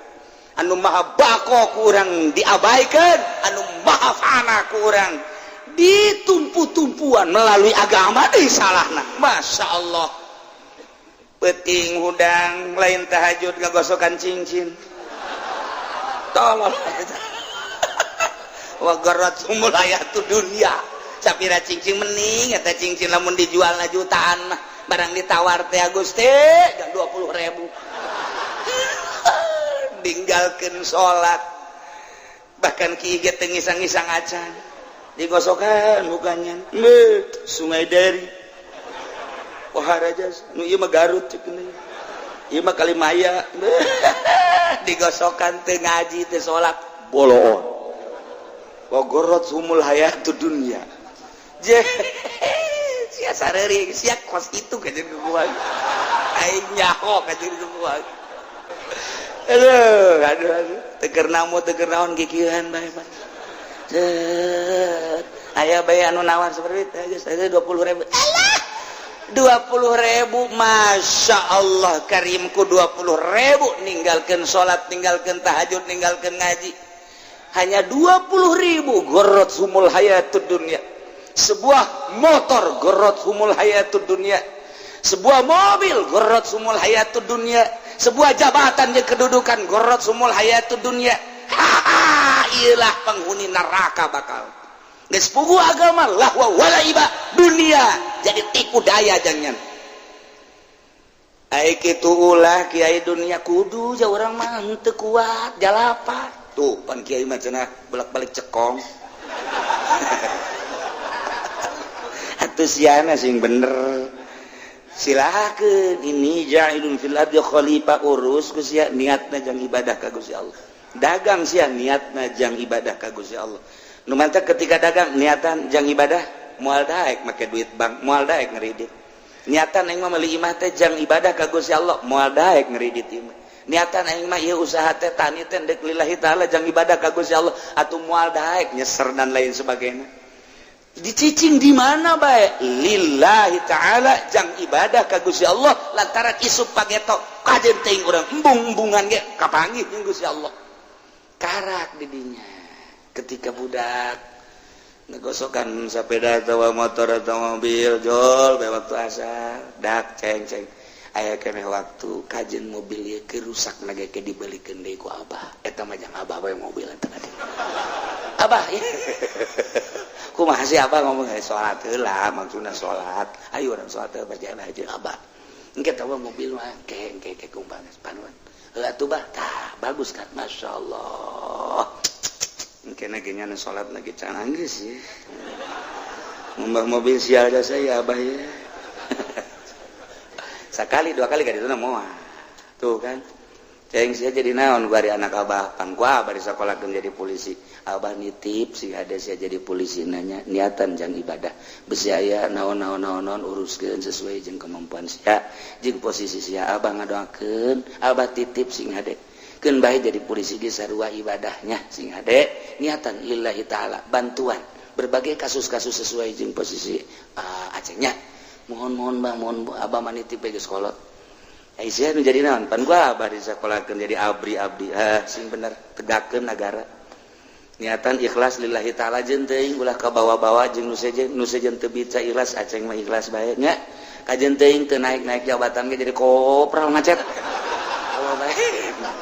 anu maha bako ku urang diabaikan anu maha fana ku urang ditumpu-tumpuan melalui agama deui salahna. Masya Allah peuting hudang lain tahajud ngagosokan cincin tolol wa garratumul hayatud dunya sapira cincin mending eta cincin lamun dijualna jutaan mah barang ditawar teh Gusti 20.000 tinggalkeun salat bahkan kieu ge teu ngisang-ngisang acan digosokan bukannya Sungai Dari Waharajas nu ieu mah Garut cek ieu mah Kalimaya digosokan teu ngaji teu salat boloon wa gharratumul hayatud dunya sia sareuring sia kos itu ka jeung gua aing nyaho ka jeung gua aduh teu naon kikieuhan bae Pak aya bae anu nawar seperti itu geus 20.000 alah 20.000 Masya Allah karimku 20.000 ninggalkeun salat ninggalkeun tahajud ninggalkeun ngaji hanya 20.000 gharratumul hayatud dunya sebuah motor gharratumul hayatud dunya sebuah mobil gharratumul hayatud dunya sebuah jabatan jeung kedudukan gharratumul hayatud dunya iyalah penghuni neraka bakal geus puguh agama lahwa walaiba dunia jadi tipu daya jangan ai kitu ulah kiai dunia kudu ja urang mah teu kuat jalapan tuh pan kiai mah cenah bolak-balik cekong atuh siana sing bener silakeun ini ja'ilun fil ardi khalifah urus ku sia niatna jang ibadah ka Gusti Allah dagang sia niatna jang ibadah ka Gusti Allah nu mantap ketika dagang niatan jang ibadah moal daek make duit bank moal daek ngeridit niatan aing mah meuli imah teh jang ibadah ka Gusti Allah moal daek ngeridit imah niatan aing mah ieu usaha teh tani teh deuk lillahi taala jang ibadah ka Gusti Allah atuh moal daek nyeser dan lain sebagainya dicicing di mana bae lillahi taala jang ibadah ka Gusti Allah lantaran isuk pageto kajen teuing urang embung-embungan ge kapanggih jeung Gusti Allah karak di dinya ketika budak ngegosokan sepeda atau motor atau mobil jol bae waktu asar dak ceng-ceng aya keneh waktu kajen mobil ieu ke rusak nage ke dibelikeun deui ku abah eta mah jang abah bae mobil eta tadi abah ya kumaha sih abah ngomong salat heula maksudna salat ayo urang salat teh berjamaah jeung abah engke tah mobil mah keng kumpang panuan heula tuh bah tah bagus kan masyaallah engke ge nyana salat lagi canang geus ya mumbah mobil sial jasa ya abah ya sakali dua kali ka dituna moal tuh kan ceng sia jadi naon bari anak abah pan ku abah di sakolahkeun jadi polisi abah nitip si hade sia jadi polisi nanya niatan jang ibadah besi aya naon uruskeun sesuai jeung kemampuan sia jeung posisi sia abah ngadoakeun abah titip sing hade keun bae jadi polisi ge sarua ibadahnya sing hade niatan lillahi taala bantuan berbagai kasus-kasus sesuai jeung posisi acengnya mohon bang mohon abah manitip geus kolot Aisyah nu jadi naon pan gua abah disakolahkeun jadi abdi sing bener tegakkeun negara niatan ikhlas lillahi taala jeung teuing ulah ka bawa-bawa jeung nu sejen teu bisa ikhlas aceng mah ikhlas bae nya kajen teuing teu naik jabatan ge jadi kopral ngacet Allah bae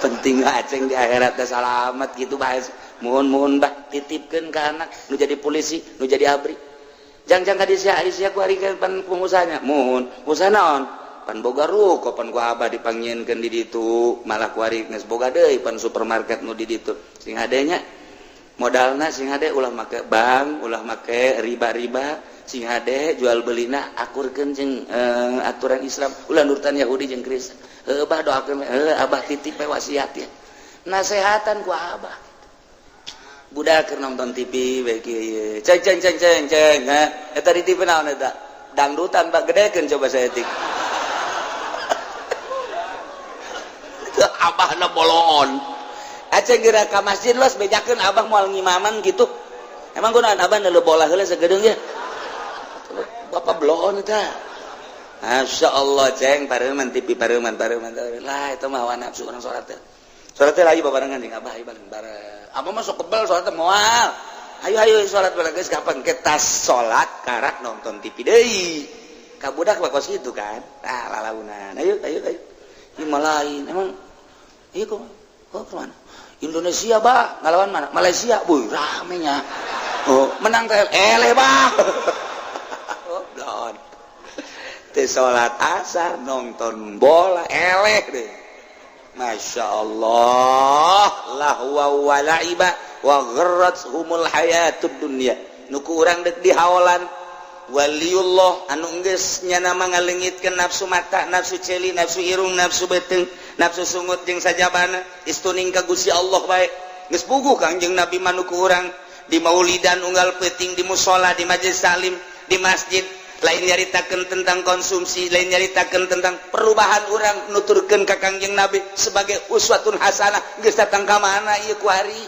penting aceng di akhirat teh salamet kitu bae mohon bah titipkeun ka anak nu jadi polisi nu jadi abri jangan ka Aisyah ku ari pan pengusahanya mohon usaha naon pan boga ruko pan ku abah dipanggieunkeun di ditu malah ku ari geus boga deui pan supermarket nu di ditu sing hadenya modalna sing hade ulah make bank ulah make riba sing hade jual belina akurkeun jeung aturan Islam ulah nurutan Yahudi jeung Kristen abah doakeun abah titip wasiat ya nasehatan ku abah budak keur nonton TV bae kieu ceng eta di TV naon eta dangdutan bak gedekeun coba saya tik abahna boloon aceng geura ka masjid los bejakeun abah moal ngimaman gitu emang kunaon abah neuleuh bola heula sagedeung ya bapak boloon eta Masya Allah ceng pareman TV pareman lah itu mah hawa nafsu orang sholat lagi barengan jeung abah bareng abah masuk kebal sholat moal ayo sholat bareng geus kapan kita sholat karak nonton TV deui ka budak bakos gitu kan lalaunan ayo ieu mah lain emang ieu kok kemana Indonesia bah ngalawan mana Malaysia boy ramenya menang teh eleh bah goblok teh salat asar nonton bola eleh deh Masya Allah lahwa wa la'iba wa gharrathumul hayatud dunya nuku urang dek di haolan waliullah anu geus nyana mangalengitkeun nafsu mata nafsu celi nafsu irung nafsu beuteung nafsu sungut jeung sajabana istuning ka Gusti Allah bae geus puguh Kangjeng Nabi manuku urang di maulidan unggal peuting di mushola di majelis salim di masjid lain nyaritakeun tentang konsumsi lain nyaritakeun tentang perubahan urang nuturkeun ka Kangjeng Nabi sebagai uswatun hasanah geus datang ka mana ieu ku hari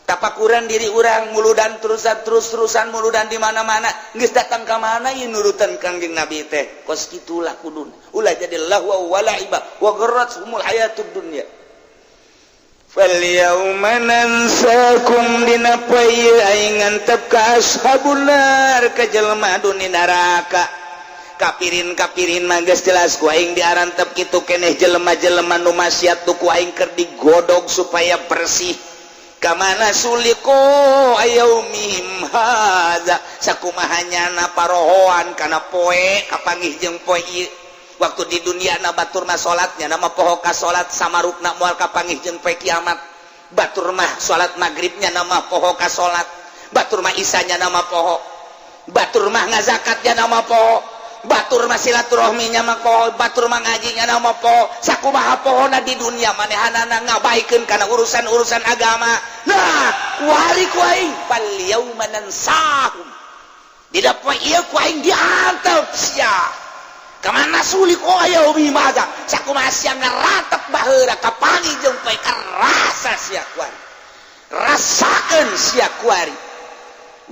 tapakuran diri urang muludan terus-terusan muludan di mana-mana geus datang ka mana ieu nurutan Kangjeng Nabi teh kos kitulah kuduna ulah jadi lahwa wa la'iba wa gharrathumul hayatud dunya fal yauma nansakum dina poe aing ngantep ka ashabun nar ka jelema duni neraka kapirin mah geus jelas ku aing diarantep kitu keneh jelema-jelema nu maksiat tu ku aing keur digodog supaya bersih kamana suliko ayaumihim hadza sakumaha nyana parohoan kana poe kapanggih jeung poe ieu waktu di dunia na batur mah salatnya nama poho ka salat samarukna moal kapanggih jeung poe kiamat batur mah salat magribnya nama poho ka salat batur mah isanya nama poho batur mah ngazakatnya nama poho batur mah silaturahminya mah poho batur mah ngajinya nama poho sakumaha pohona di dunia manehanana ngabaikeun kana urusan agama nah wari ku aing fal yauma nansahum di dapoe ieu ku aing diantep sia kamana sulik aya umi maza sakumaha sia ngaratep baheura kapangi jeung poe karasa sia kuari rasakeun sia kuari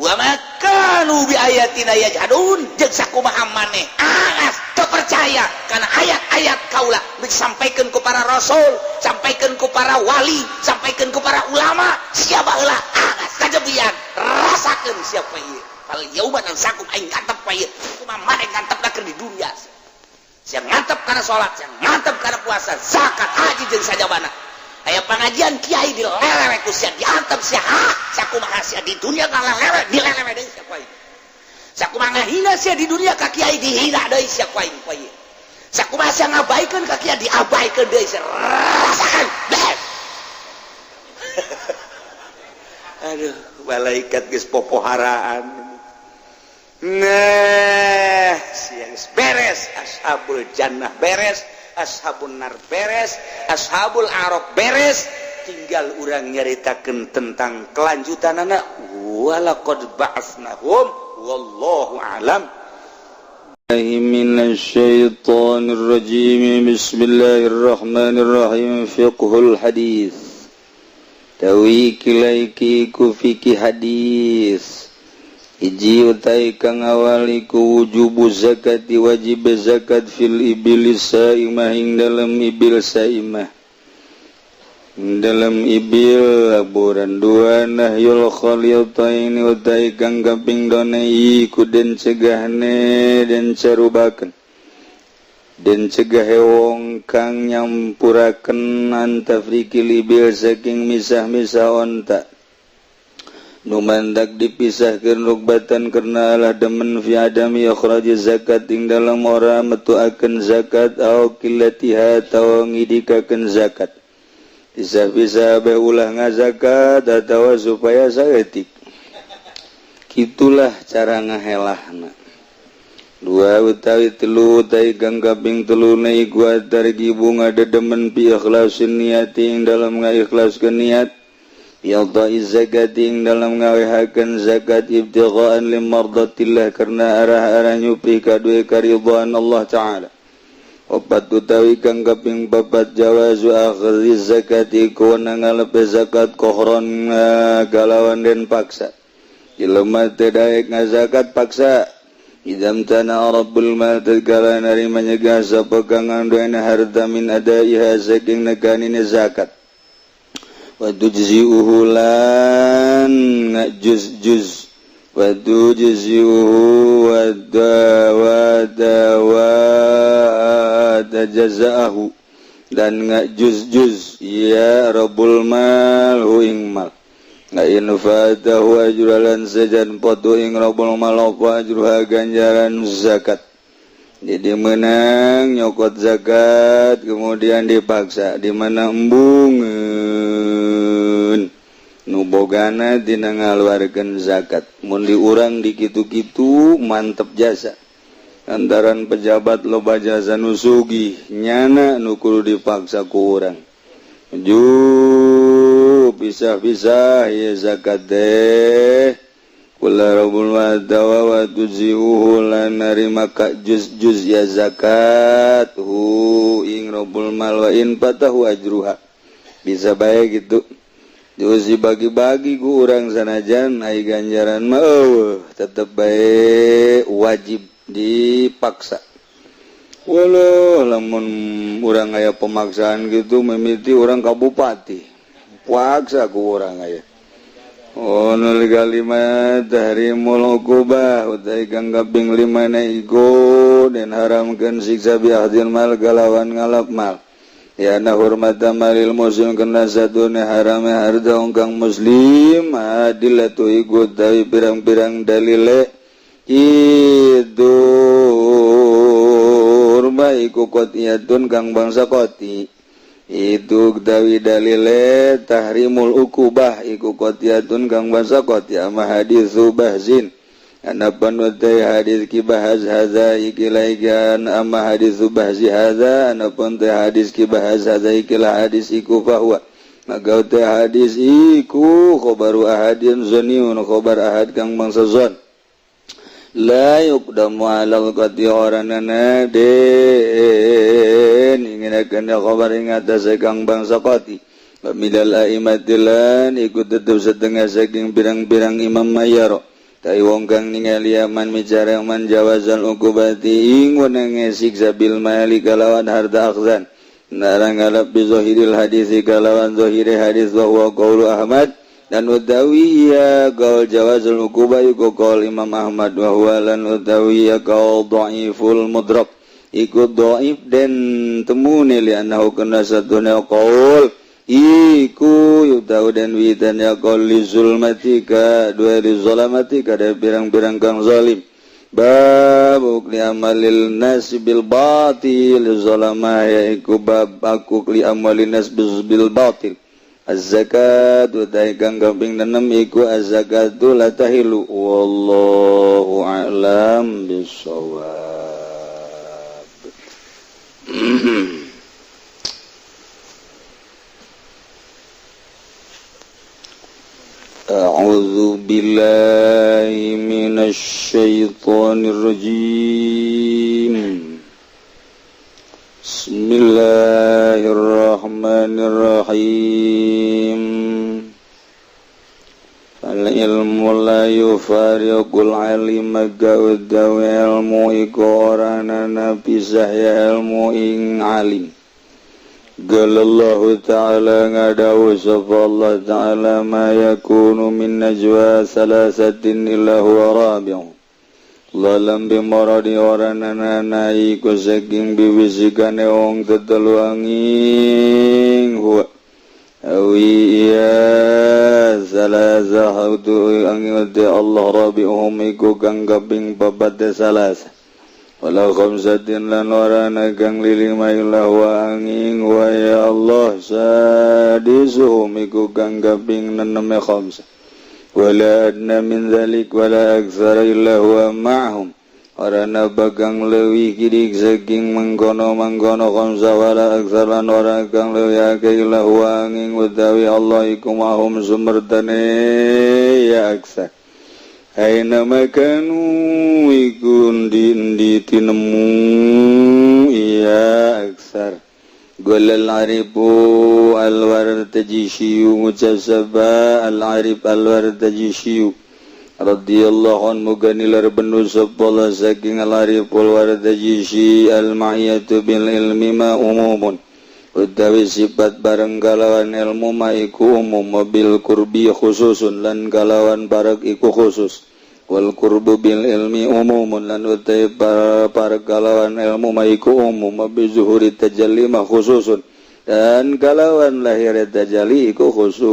wa makanu bi ayatina yajhadun jeung sakumaha maneh aas teu percaya kana ayat-ayat kaula disampaikeun ku para rasul sampaikeun ku para wali sampaikeun ku para ulama sia baheula aas kajebian rasakeun sia poe ieu fal yauma nansakum aing ngantep poe ieu kumaha maneh ngantepna keur di dunia siang ngantep karena sholat, siang ngantep karena puasa, zakat, haji jeung sajabana. Aya pengajian kiai dilelewe ku sia diantep sia sakumaha sia di dunia ngalelewe dilelewe deui sia poe. Sakumaha ngahina sia di dunia ka kiai dihina deui sia poe. Sakumaha sia ngabaikeun ka kiai diabaikeun deui sia rasakan. Aduh, malaikat geus popoharaan. Nah, siang beres, ashabul jannah beres, ashabun nar beres, ashabul araf beres, tinggal urang nyaritakeun tentang kelanjutanana walaqad ba'atsnahum wallahu alam. Minasyaitonir rajim. Bismillahirrahmanirrahim. Fiqhul hadis. Tawi kilaiki ku fikih hadis. Iji utai kang awaliku wujubu zakati wajib zakat fil ibil saimah ing dalam ibil saimah dalam ibil laburan dua nahyul khalitaini utai kang kaping donai ku den cegahne den carubaken den cegahe wong kang nyampuraken antafrikil ibil saking misah-misah onta numandak dipisahkeun rugbatan karena Allah demen fi adami akhraj zakat ing dalam ora metuakeun zakat au qillatiha taw ngidikakeun zakat bisa-bisa bae ulah ngazakat atawa supaya saeutik kitulah cara ngahelahna dua utawi telu utai kang kaping teluna iku atargi bunga dedemen bi ikhlasin niati ing dalam ngaikhlaskeun niat yadai zakating dalam ngawehakeun zakat ibtigha'an limardatillah karena arah-arah nyupih kadue karidhaan Allah Ta'ala opat utawi kang kaping papat jawazu akhdhi zakati kuna ngalepe zakat kohron galawan den paksa jelema teu daek ngazakat paksa idam tanah rabbul mal tatkala narimanya gasa pegangan doana harta min adaiha saking neganine zakat wa tujzi'uhu lan juz wa tujzi'uhu wa jazaahu dan juz ya rabbul mal hu ing mal in fatahu ajralan sajan podo ing rabbul mal apa ajruha ganjaran zakat. Jadi menang nyokot zakat kemudian dipaksa di mana embungeun nu bogana dina ngaluarkeun zakat mun diurang di kitu-kitu mantep jasa antaran pejabat loba jasa nu sugih nyana nu kudu dipaksa ku urang pisah-pisah ya zakat deh kula rabbul wadawa wa tuzi'uhu lan narima ka juz ya zakat hu ing rabbul mal wa in patahu ajruha bisa bae gitu juz dibagi-bagi ku urang sanajan ai ganjaran mah tetep bae wajib dipaksa walau lamun urang aya pemaksaan gitu mimiti urang ka bupati paksa ku urang aya nul kalimat tahrimul uqubah utai kang kaping 5 na iku dan haramkeun siksa bi'ahdil mal kalawan ngalap mal ya na hurmata malil muslim kana satuna harame harta kang muslim adillatu iku tawi pirang-pirang dalile itu urba iku qotiyatun kang bangsa qoti itu dawi dalile tahrimul uqubah iku qotiyatun kang bangsa qoti ama haditsu bahzin anapan utai hadis ki bahaz hadza ikilaigan ama haditsu bahzi hadza anapan teh hadis ki bahaz hadza ikilah hadis iku bahwa maka utai hadis iku khabaru ahadin zaniun khabar ahad kang bangsa zon la yuqdamu alal qati oranana den ingin akan khabar ing atas kang bangsa qati pamilal aimatilan ikut tetep setengah saking pirang-pirang imam mayaro tai wong kang ningali aman micara man jawazal uqubati ing wenenge siksa bil mali kalawan harta akhzan narang ngalap bi zahiril hadis kalawan zahire hadis wa qaulu ahmad dan utawi ya qaul jawazul uqubah iku qaul Imam Ahmad wa huwa lan utawi ya qaul dhaiful mudrak iku dhaif dan temune li annahu kana satuna qaul iku yutau dan witan ya qaul li zulmatika dua li zulamatika ada pirang-pirang kang zalim bab li amalil nas bil batil zalama ya iku bab aku li amalin nas bil batil az-zakat wa taikang kaping 6 iku az-zakatu la tahilu wallahu a'lam bissawab. A'udzu billahi minasy syaithanir rajim. Bismillahirrahmanirrahim. Al-ilmu la yufariqul alima ga'uddawi ilmu iku oranana pisah ya ilmu ing alim. Galallahu ta'ala ngadawu sapa Allah ta'ala ma yakunu min najwa salasatin illa huwa rabi'u lalam bimaradi oranana iku saking biwisikane wong tetelu angin huwa awi ya salasa hautu angin Allah rabi'uhum iku kang kaping 4 salasa wala khamsatin lan orana kang lilima illa wa angin wa ya Allah sadisuhum iku kang kaping 6 khamsa wala adna min dzalik wala aktsara illa huwa ma'hum orana bakang leuwih kidik saking mangkono-mangkono khamsa wala aktsara lan ora kang leuwih akeh illa huwa angin utawi Allah iku ma'hum sumertane ya aksa aina makanu iku ndi tinemu ya aksar golal arifu alwar tajishiyu mujassaba al arif alwar tajishiyu radhiyallahu anhu ganilar benu sepala saking alariful warda jisi al-ma'iyatu bil ilmi ma umumun utawi sifat bareng kalawan ilmu ma iku umum bil qurbi khususun lan kalawan parek iku khusus wal qurbu bil ilmi umumun lan utawi parek kalawan ilmu ma iku umum bi zuhuri tajalli ma khususun dan kalawan lahir tajalli iku khusus.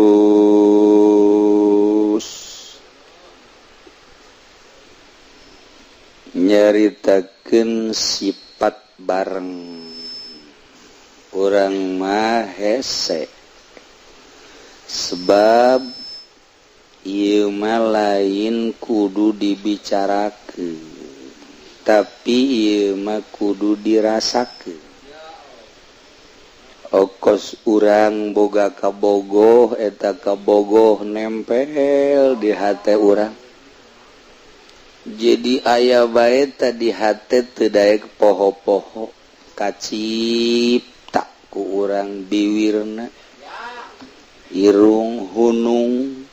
Nyaritakeun sifat bareng urang mah hese sebab ieu mah lain kudu dibicarakeun tapi ieu mah kudu dirasakeun. Okos urang boga kabogoh eta kabogoh nempel di hate urang. Jadi aya bae tadi hate teu daek poho-poho kacipta ku urang biwirna irung hunung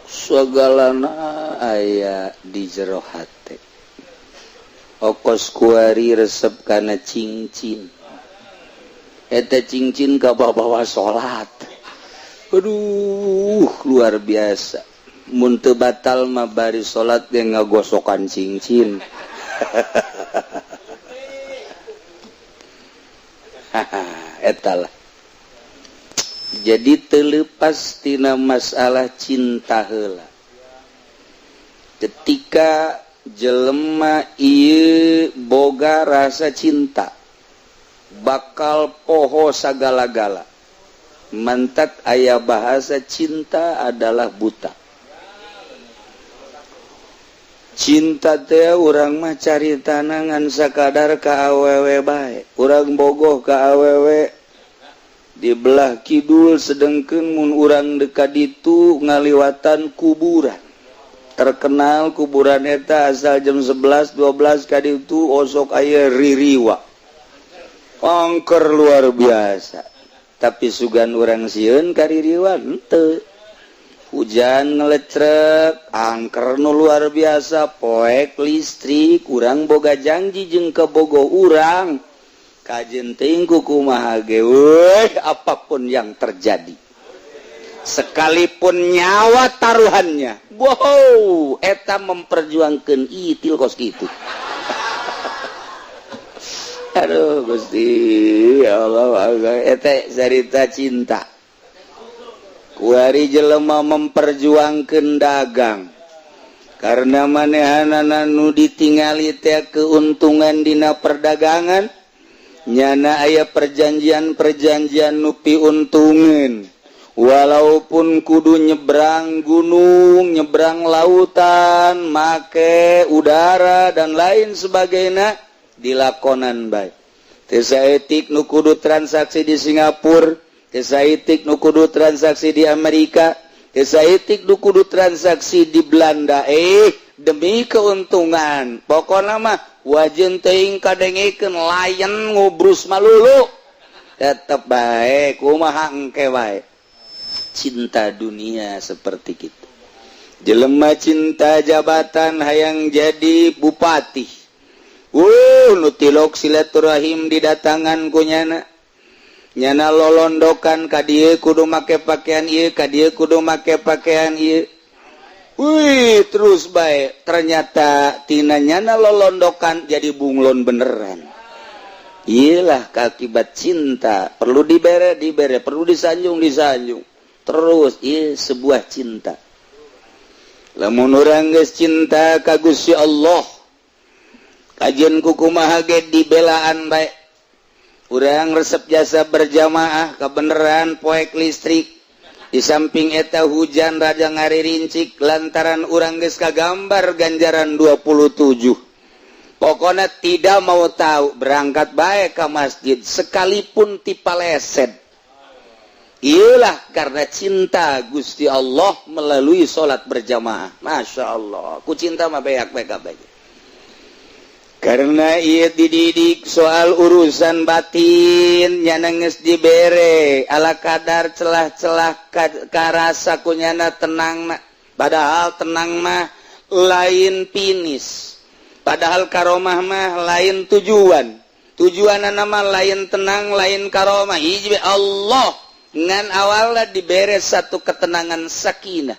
sagalana aya di jero hate. Okos kuari resep kana cincin eta cincin ka bawa salat. Aduh luar biasa. Mun teu batal mah bari salat ge ngagosokan cincin. Eta lah. Jadi teu leupas tina masalah cinta heula. Ketika jelema ieu boga rasa cinta bakal poho sagala-gala. Mantak aya bahasa cinta adalah buta. Cinta teh urang mah caritana ngan sakadar ka awewe bae. Urang bogoh ka awewe di belah kidul sedengkeun mun urang dekat ditu ngaliwatan kuburan. Terkenal kuburan eta asal jam 11 12 ka ditu osok aya ririwa. Angker luar biasa. Tapi sugan urang sieun ka ririwa henteu. Hujan ngelecrek, angker nu luar biasa, poek listrik, urang boga janji jeung kabogoh urang. Kajen teuing kumaha ge weuh apapun yang terjadi. Sekalipun nyawa taruhannya. Wow, eta memperjuangkeun itil kos kitu. Aduh Gusti, ya Allah, eta cerita cinta. Kuari jelema memperjuangkeun dagang karena manehanana nu ditingali teh keuntungan dina perdagangan nyana aya perjanjian-perjanjian nu piuntungeun walaupun kudu nyebrang gunung, nyebrang lautan, make udara dan lain sebagainya dilakonan bae. Teu saeutik nu kudu transaksi di Singapura, kesaitik nu kudu transaksi di Amerika, kesaitik nu kudu transaksi di Belanda. Demi keuntungan. Pokona mah wajeun teuing kadengekeun layan ngubrus malulu. Tetep bae kumaha engke wae. Cinta dunia seperti kitu. Jelema cinta jabatan hayang jadi bupati. Nu tilok silaturahim didatangan ku nyana. Nyana lolondokan ka dieu kudu make pakaian ieu, ka dieu kudu make pakaian ieu. Wih, terus bae. Ternyata tina nyana lolondokan jadi bunglon beneran. Iyalah akibat cinta. Perlu dibere, perlu disanjung. Terus ieu sebuah cinta. Lamun urang geus cinta ka Gusti Allah, kajian kukumaha ge dibelaan bae. Urang resep jasa berjamaah kebeneran poek listrik di samping eta hujan raja ngaririncik lantaran urang geus kagambar ganjaran 27. Pokoknya tidak mau tahu berangkat baik ke masjid sekalipun tipaleset. Iyalah karena cinta Gusti Allah melalui sholat berjamaah. Masya Allah, ku cinta mah beak-beak. Karena ia dididik soal urusan batin nyana geus dibere ala kadar celah-celah karasa kunyana tenangna Padahal tenang mah lain finish. Padahal karomah mah lain tujuan. Tujuan nama lain tenang, lain karomah. Hiji Allah ngan awalnya diberes satu ketenangan sakinah.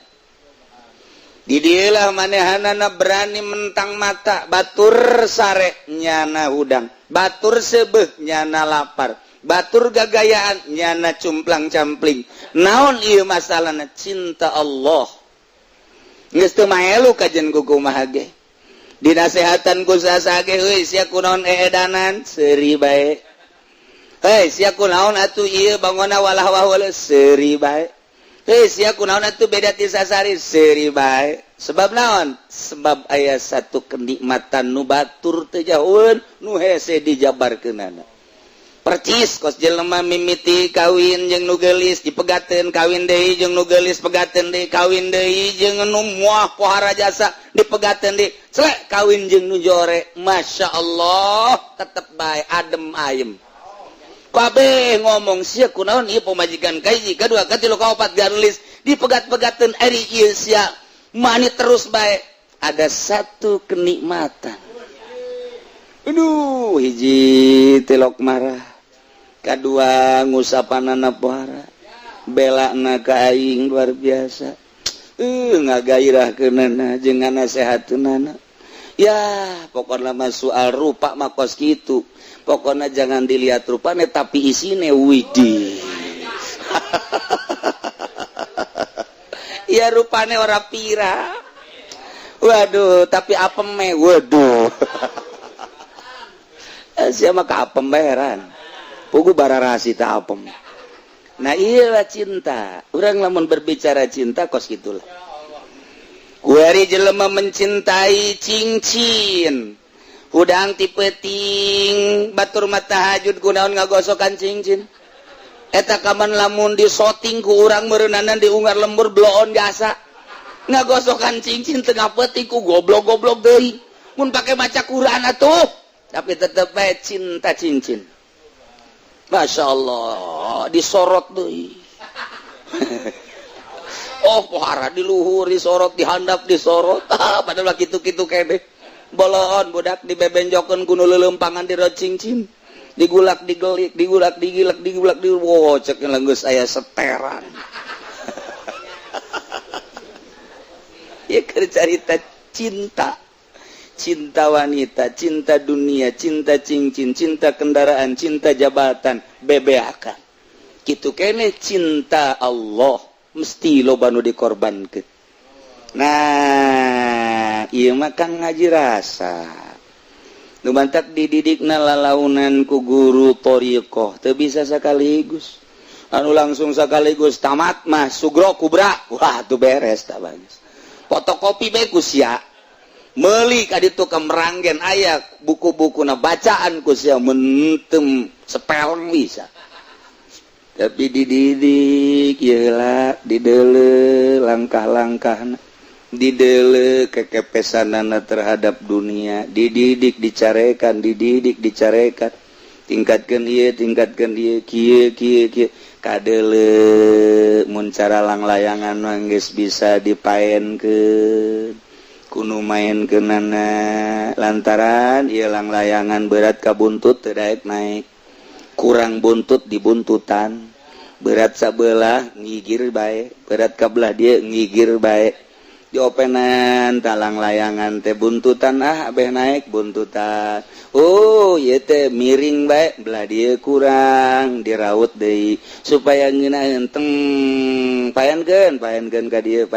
Di dieulah manehanana berani mentang mata, batur sare nyana hudang, batur sebeh nyana lapar, batur gagayaan nyana cumplang campling. Naon ieu masalahna? Cinta Allah. Geus teu maelu kajen ku kumaha ge. Dinasehatan ku sasage euy sia kunaon eedanan seuri bae. Hei sia kunaon atuh ieu bangona walah wahul seuri bae. Hei sia kunaon atuh beda ti sasari seuri bae. Sebab naon? Sebab aya satu kenikmatan nu batur teu jauheun nu hese dijabarkeunana. Percis kos jelema mimiti kawin jeung nu geulis dipegateun kawin deui jeung nu geulis pegateun deui kawin deui jeung nu moah pohara jasa dipegateun deui celek kawin jeung nu jore masyaallah tetep bae adem ayem. Kabeh ngomong sia kunaon ieu pamajikan kahiji kadua katilu kaopat garulis dipegat-pegateun ari ieu sia mani terus bae ada satu kenikmatan. Aduh hiji telok marah, kadua ngusapanana pohara, belana ka aing luar biasa. Ngagairahkeunana jeung nganasehateunana. Ya, pokokna mah soal rupa mah kos kitu. Pokoknya jangan dilihat rupanya tapi isine widih. Ya rupanya ora pira. Waduh, tapi apem me waduh. Siapa ka apem bayaran. Pugu bararasi ta apem. Nah, iyalah cinta. Urang lamun berbicara cinta kos gitulah. Kuari jelema mencintai cincin. Udang tipeting batur mata hajud kunaon ngagosokan cincin. Eta kaman lamun disoting ku urang meureunana diungar lembur bloon jasa. Ngagosokan cincin tengah peting ku goblok-goblok deui. Mun pake maca Quran atuh, tapi tetep bae cinta cincin. Masya Allah, disorot deui. Oh, pohara di luhur disorot, dihandap disorot. Padahal kitu-kitu kene. Bolon budak dibebenjokeun ku nu leuleumpangan di rod cincin. Digulak digelik, digulak digilak, digulak di wow cek geus aya seteran. Ya keur carita cinta. Cinta wanita, cinta dunia, cinta cincin, cinta kendaraan, cinta jabatan, bebeakan. Kitu kene cinta Allah mesti loba nu dikorbankeun. Nah, ieu mah kan ngaji rasa. Nu bantak dididikna lalaunan ku guru thariqah teu bisa sakaligus. Anu langsung sakaligus tamat mah sugro kubra. Wah, tuh beres tah bagus. Fotokopi bae ku sia. Meuli ka ditu ka meranggen aya buku-bukuna bacaan ku sia mentem sepeleng bisa. Tapi dididik ieu lah dideuleu langkah-langkahna. Didele kekepesanana terhadap dunia, dididik dicarekan, tingkatkan ieu kieu kadele mun cara langlayangan mah geus bisa dipaenkeun kudu maenkeunana lantaran ieu langlayangan berat ka buntut teu daek naik, kurang buntut dibuntutan, berat sabelah ngigir bae, berat ka belah dieu ngigir bae. Diopenan talang layangan teh buntutan abeh naik buntutan. Oh ieu teh miring bae belah dieu kurang diraut deui supaya ngeunaheun teng paenkeun ka dieu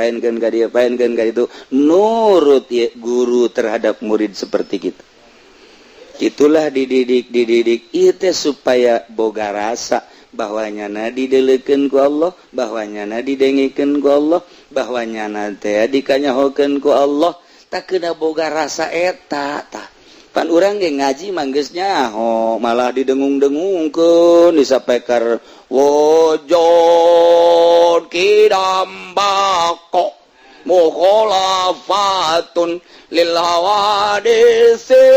nurut ieu guru terhadap murid seperti kitu. Itulah dididik ieu teh supaya boga rasa bahwanyana didelekeun ku Allah, bahwanyana didengikeun ku Allah, bahwanyana teh dikanyahokeun ku Allah, tak kena boga rasa eta tah. Pan urang ge ngaji mah geus nyaho, malah didengung-dengungkeun disapekar wujud kidambako mukhalafatun lil hawadisi.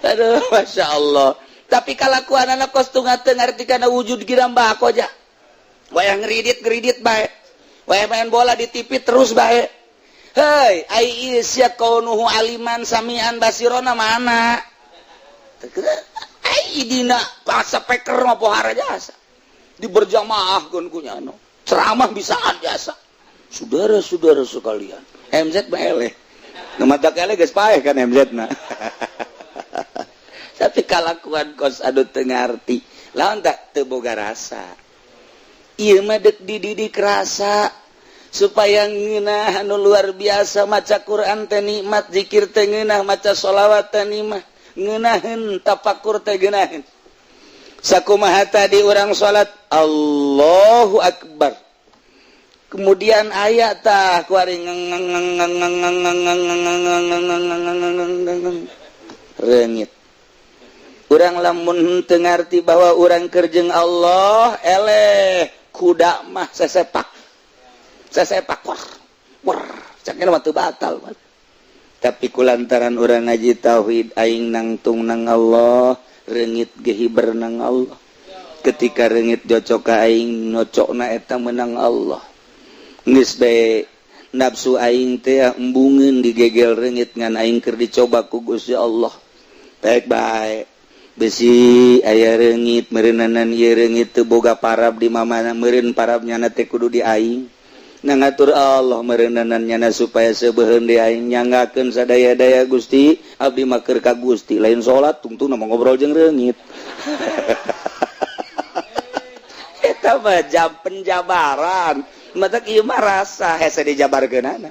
Aduh, Masya Allah. tapi kalakuan anak kos tengah ngerti kana wujud kira mbako aja wayang ngeridit bae wayang main bola di TV terus bae hei ai isya kaunuhu aliman samian basirona mana ai dina bahasa peker mah pohara jasa diberjamaahkeun ku nyano ceramah bisaan jasa saudara-saudara sekalian MZ bae mata kali geus paeh kan MZ na tapi kalakuan kos adu teu ngarti lawan tak teu boga rasa ieu mah deuk dididik rasa supaya ngeunah anu luar biasa maca Quran teh nikmat zikir teh ngeunah maca sholawat teh nikmat ngeunaheun tafakur teh geunaheun sakumaha tadi urang salat Allahu Akbar kemudian ayat tah kuari reungit urang lamun teu ngarti bahwa urang keur jeung Allah eleh kuda mah sesepak war cakna mah teu batal tapi kulantaran urang ngaji tauhid aing nangtung nang Allah reungit ge hiber nang Allah ketika reungit jocok ka aing nocokna eta menang Allah geus bae nafsu aing teh embungeun digegel reungit ngan aing keur dicoba ku Gusti Allah baik besi aya reungit meureunanan ieu reungit teu boga parab di mamana meureun parabnya teh kudu di aing nangatur Allah meureunanan nyana supaya sebeuheun di aing nyanggakeun sadaya-daya Gusti abdi mah keur ka Gusti lain salat tungtungna mah ngobrol jeung reungit eta mah penjabaran mata ieu mah rasa hese dijabarkeunana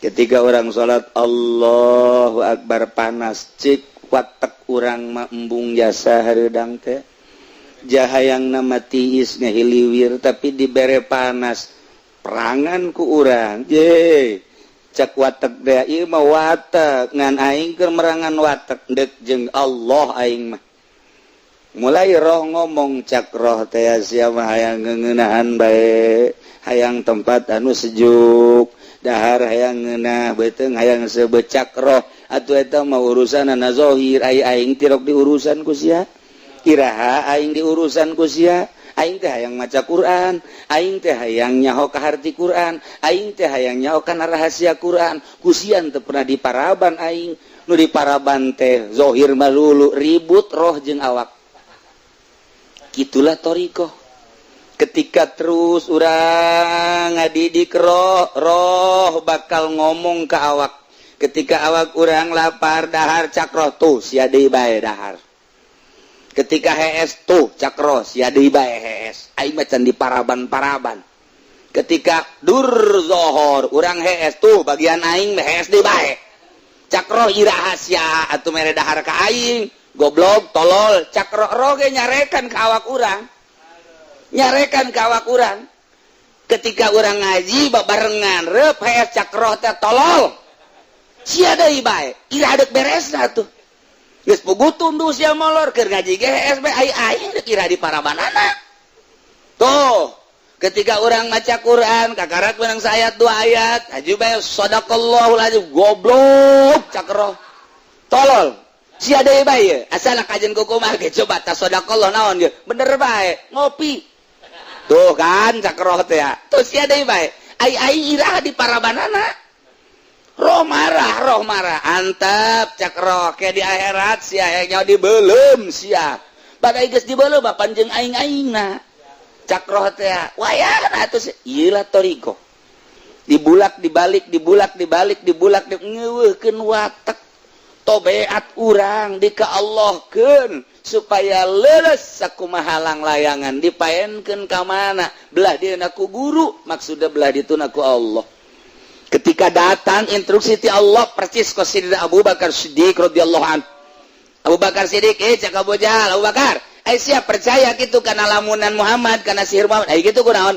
ketika orang salat Allahu Akbar panas cik watak urang mah embung jasa hareudang teh jahayangna mah tiis ngahiliwir tapi dibere panas perangan ku urang ye cak watak dea ieu mah watak ngan aing keur merangan watak deuk jeung Allah aing mah mulai roh ngomong cak roh teh sia mah hayang ngeunahan bae hayang tempat anu sejuk dahar hayang ngeunah beuteung hayang sebecak roh atuh eta mah urusanna zahir aing tirok diurusan ku sia iraha aing diurusan ku sia aing teh hayang maca Quran aing teh hayang nyaho ka harti Quran aing teh hayang nyaho kana rahasia Quran ku sia teu pernah diparaban aing nu diparaban teh zahir mah lulu ribut roh jeung awak kitulah thariqah ketika terus urang ngadidik roh bakal ngomong ke awak ketika awak urang lapar dahar cakroh tuh sia deui bae dahar ketika hees tuh cakroh sia deui bae hees aing mah can diparaban-paraban ketika dur zohor urang hees tuh bagian aing mah hees deui bae cakroh iraha sia atuh mere dahar ka aing goblok tolol cakroh roge nyarekan ka awak urang ketika urang ngaji babarengan reup hees cakroh teh tolol sia deui bae ira deuk beresna tuh geus puguh tunduh sia molor keur ngaji ge hees bae aing deuk ira diparabanana tuh ketika urang maca Quran kakarak menang sayat 2 ayat aju bae sadaqallahul azim goblok cakroh tolol sia deui bae asal kajen kukumah ge coba ta sadaqallah naon ge bener bae ngopi tuh kan cakroh teh ya tuh sia deui bae ai iraha diparabanana roh marah antap cakroh ke di akhirat sia nya dibeulem sia bagai geus dibeulem panjeung aing-aingna cakroh teh wayahna atuh ieu lah thariqah dibulak dibalik ngeuweuhkeun watak tobeat urang dikaallahkeun supaya leres sakumaha halang layangan dipaenkeun ka mana belah dieuna ku guru maksudna belah dituna ku Allah ketika datang instruksi ti Allah persis ka Sayyidina Abu Bakar Siddiq radhiyallahu anhu Abu Bakar Siddiq cak Abu Jahal Abu Bakar siap percaya gitu kana lamunan Muhammad kana sihir Muhammad gitu kunaon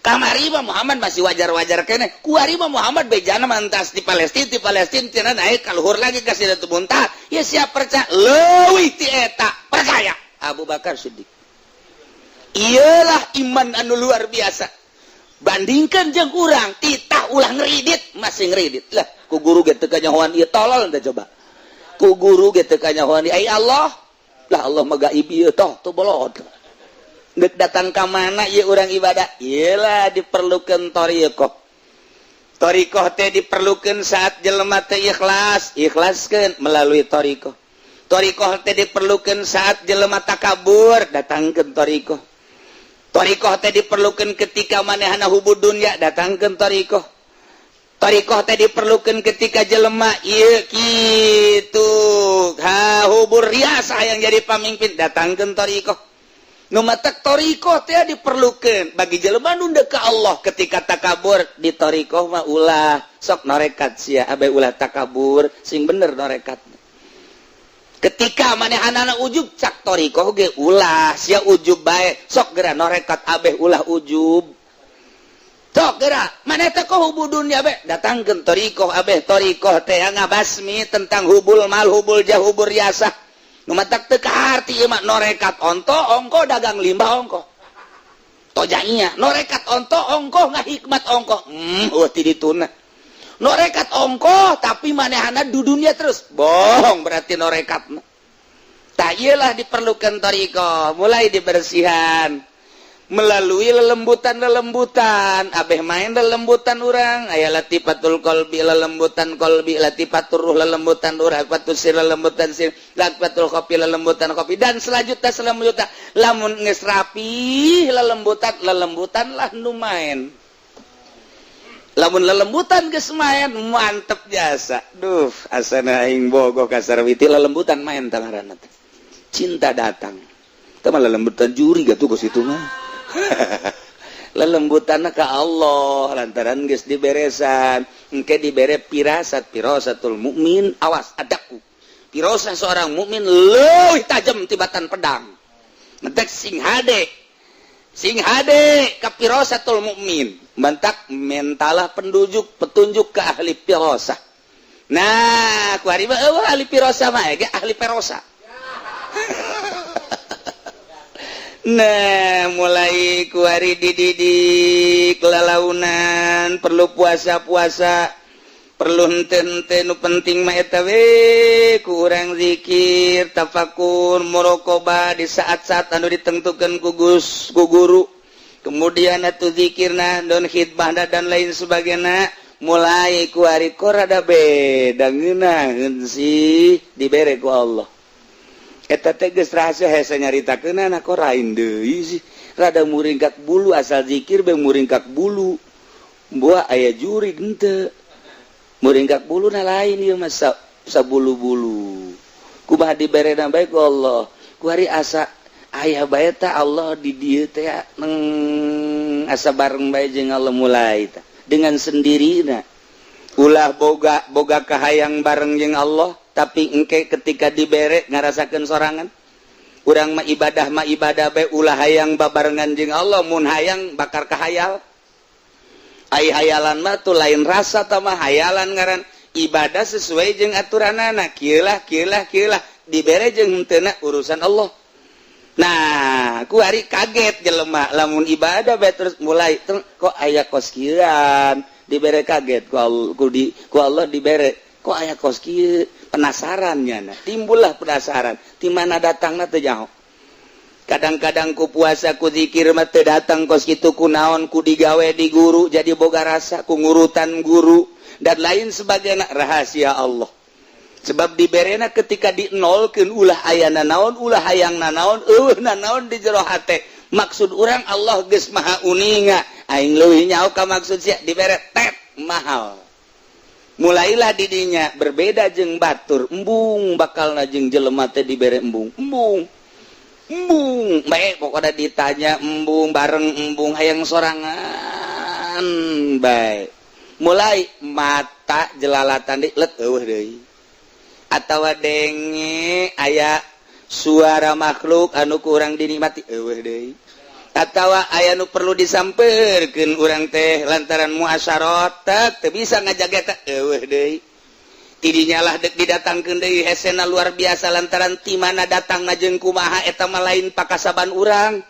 kamari mah Muhammad masih wajar-wajar kene kuari mah Muhammad bejana mantas di Palestina tina naik kaluhur lagi ka Sidratul Muntaha ya siap percaya leuwih ti eta percaya Abu Bakar Siddiq iyalah iman anu luar biasa bandingkan jeung urang titah ulah ngeridit masih ngeridit lah ku guru ge teu kanyahoan ieu tolol teh coba ku guru ge teu kanyahoan ai Allah lah Allah mah gaib ieu tuh bolot dek datang ka mana ieu urang ibadah iyalah diperlukeun thariqah teh diperlukeun saat jelema teh ikhlaskeun melalui thariqah teh diperlukeun saat jelema takabur datangkeun thariqah teh diperlukeun ketika manehna hubud dunya datangkeun thariqah teh diperlukeun ketika jelema ieu kitu hubur riasah yang jadi pamimpin datangkeun thariqah nu matak thariqah teh diperlukeun bagi jelema nu ka Allah ketika takabur di thariqah mah ulah sok norekat sia abe ulah takabur sing bener norekat ketika manehana ujub cak thariqah ge ulah sia ujub bae sok geura norekat abe ulah ujub sok geura maneh teh ka hubul dunya be datangkeun thariqah abe thariqah teh ngabasmi tentang hubul mal hubul jah hubul riasah numatak teu kaharti ieu mah norekat onto ongko dagang limbah ongko tojainya norekat onto ongko ngahikmat ongko ti dituna norekat ongko tapi manehana di dunia terus bohong berarti norekat tah ieulah diperlukeun thariqah mulai dibersihan melalui lelembutan abeh main lelembutan urang aya latifatul qalbi lelembutan qalbi latifatur ruh lelembutan ruh latifatul sir lelembutan sir latifatul kopi lelembutan kopi dan selanjutnya lamun geus rapi lelembutan lah nu main lamun lelembutan geus main mantep jasa duh asana aing bogoh ka sarwiti lelembutan main tah ngaranna teh cinta datang teh mah lelembutan juri gatuh geus itu mah lelembutanna ka Allah lantaran geus diberesan engke dibere firasatul mukmin awas adaku firasah seorang mukmin leuwih tajam tibatan pedang mentek sing hade ka firasatul mukmin mantak mentalah petunjuk ke ahli firasah nah ku ari mah ahli firasah mah ge ahli perosa nah mulai kuari dididik lalaunan perlu puasa perlu henteu nu penting mah eta we ku urang zikir tafakur muraqabah di saat-saat anu ditentukeun ku guru kemudian atuh zikirna don khidmah dan lain sebagainya mulai kuari rada beda ngeunaheun sih dibere ku Allah eta teh geus rahasia hese nyaritakeunana kok rain deui sih rada muringkak bulu asal zikir bae muringkak bulu buah aya juri henteu muringkak buluna lain ieu mah sabulu-bulu kumaha diberena bae ku Allah ku hari asa aya bae teh Allah di dieu teh asa bareng bae jeung Allah mulai tah dengan sendirina ulah boga kahayang bareng jeung Allah tapi engke ketika dibere ngarasakeun sorangan urang mah ibadah bae ulah hayang babarengan jeung Allah mun hayang bakar kahayal ai hayalan mah tuh lain rasa tah mah hayalan ngaran ibadah sesuai jeung aturanana kieu lah dibere jeung henteu urusan Allah nah ku hari kaget jelema lamun ibadah bae terus mulai kok aya kos kieuan dibere kaget ku Allah dibere kok aya kos kieu penasarannya timbullah penasaran di mana datangna teu nyaho kadang-kadang ku puasa ku zikir mah teu datang kos kitu kunaon ku digawe di guru jadi boga rasa ku ngurutan guru dan lain sebagainya rahasia Allah sebab diberena ketika dinolkeun ulah ayana naon ulah hayangna naon naon di jero hate maksud urang Allah geus maha uninga aing leuwih nyaho ka maksud sia dibere tet mahal mulailah didinya berbeda jeung batur embung bakalna jeung jelema teh dibere embung bae pokoknya ditanya embung bareng embung hayang sorangan bae mulai mata jelalatan di let eueuh deui atawa denge aya suara makhluk anu kurang dinikmati eueuh deui atawa aya nu perlu disampeurkeun urang teh lantaran muasyarat teu bisa ngajaga eta eueuh deui tidinya lah dek didatangkeun deui hesena luar biasa lantaran ti mana datangna jeung kumaha eta mah lain pakasaban urang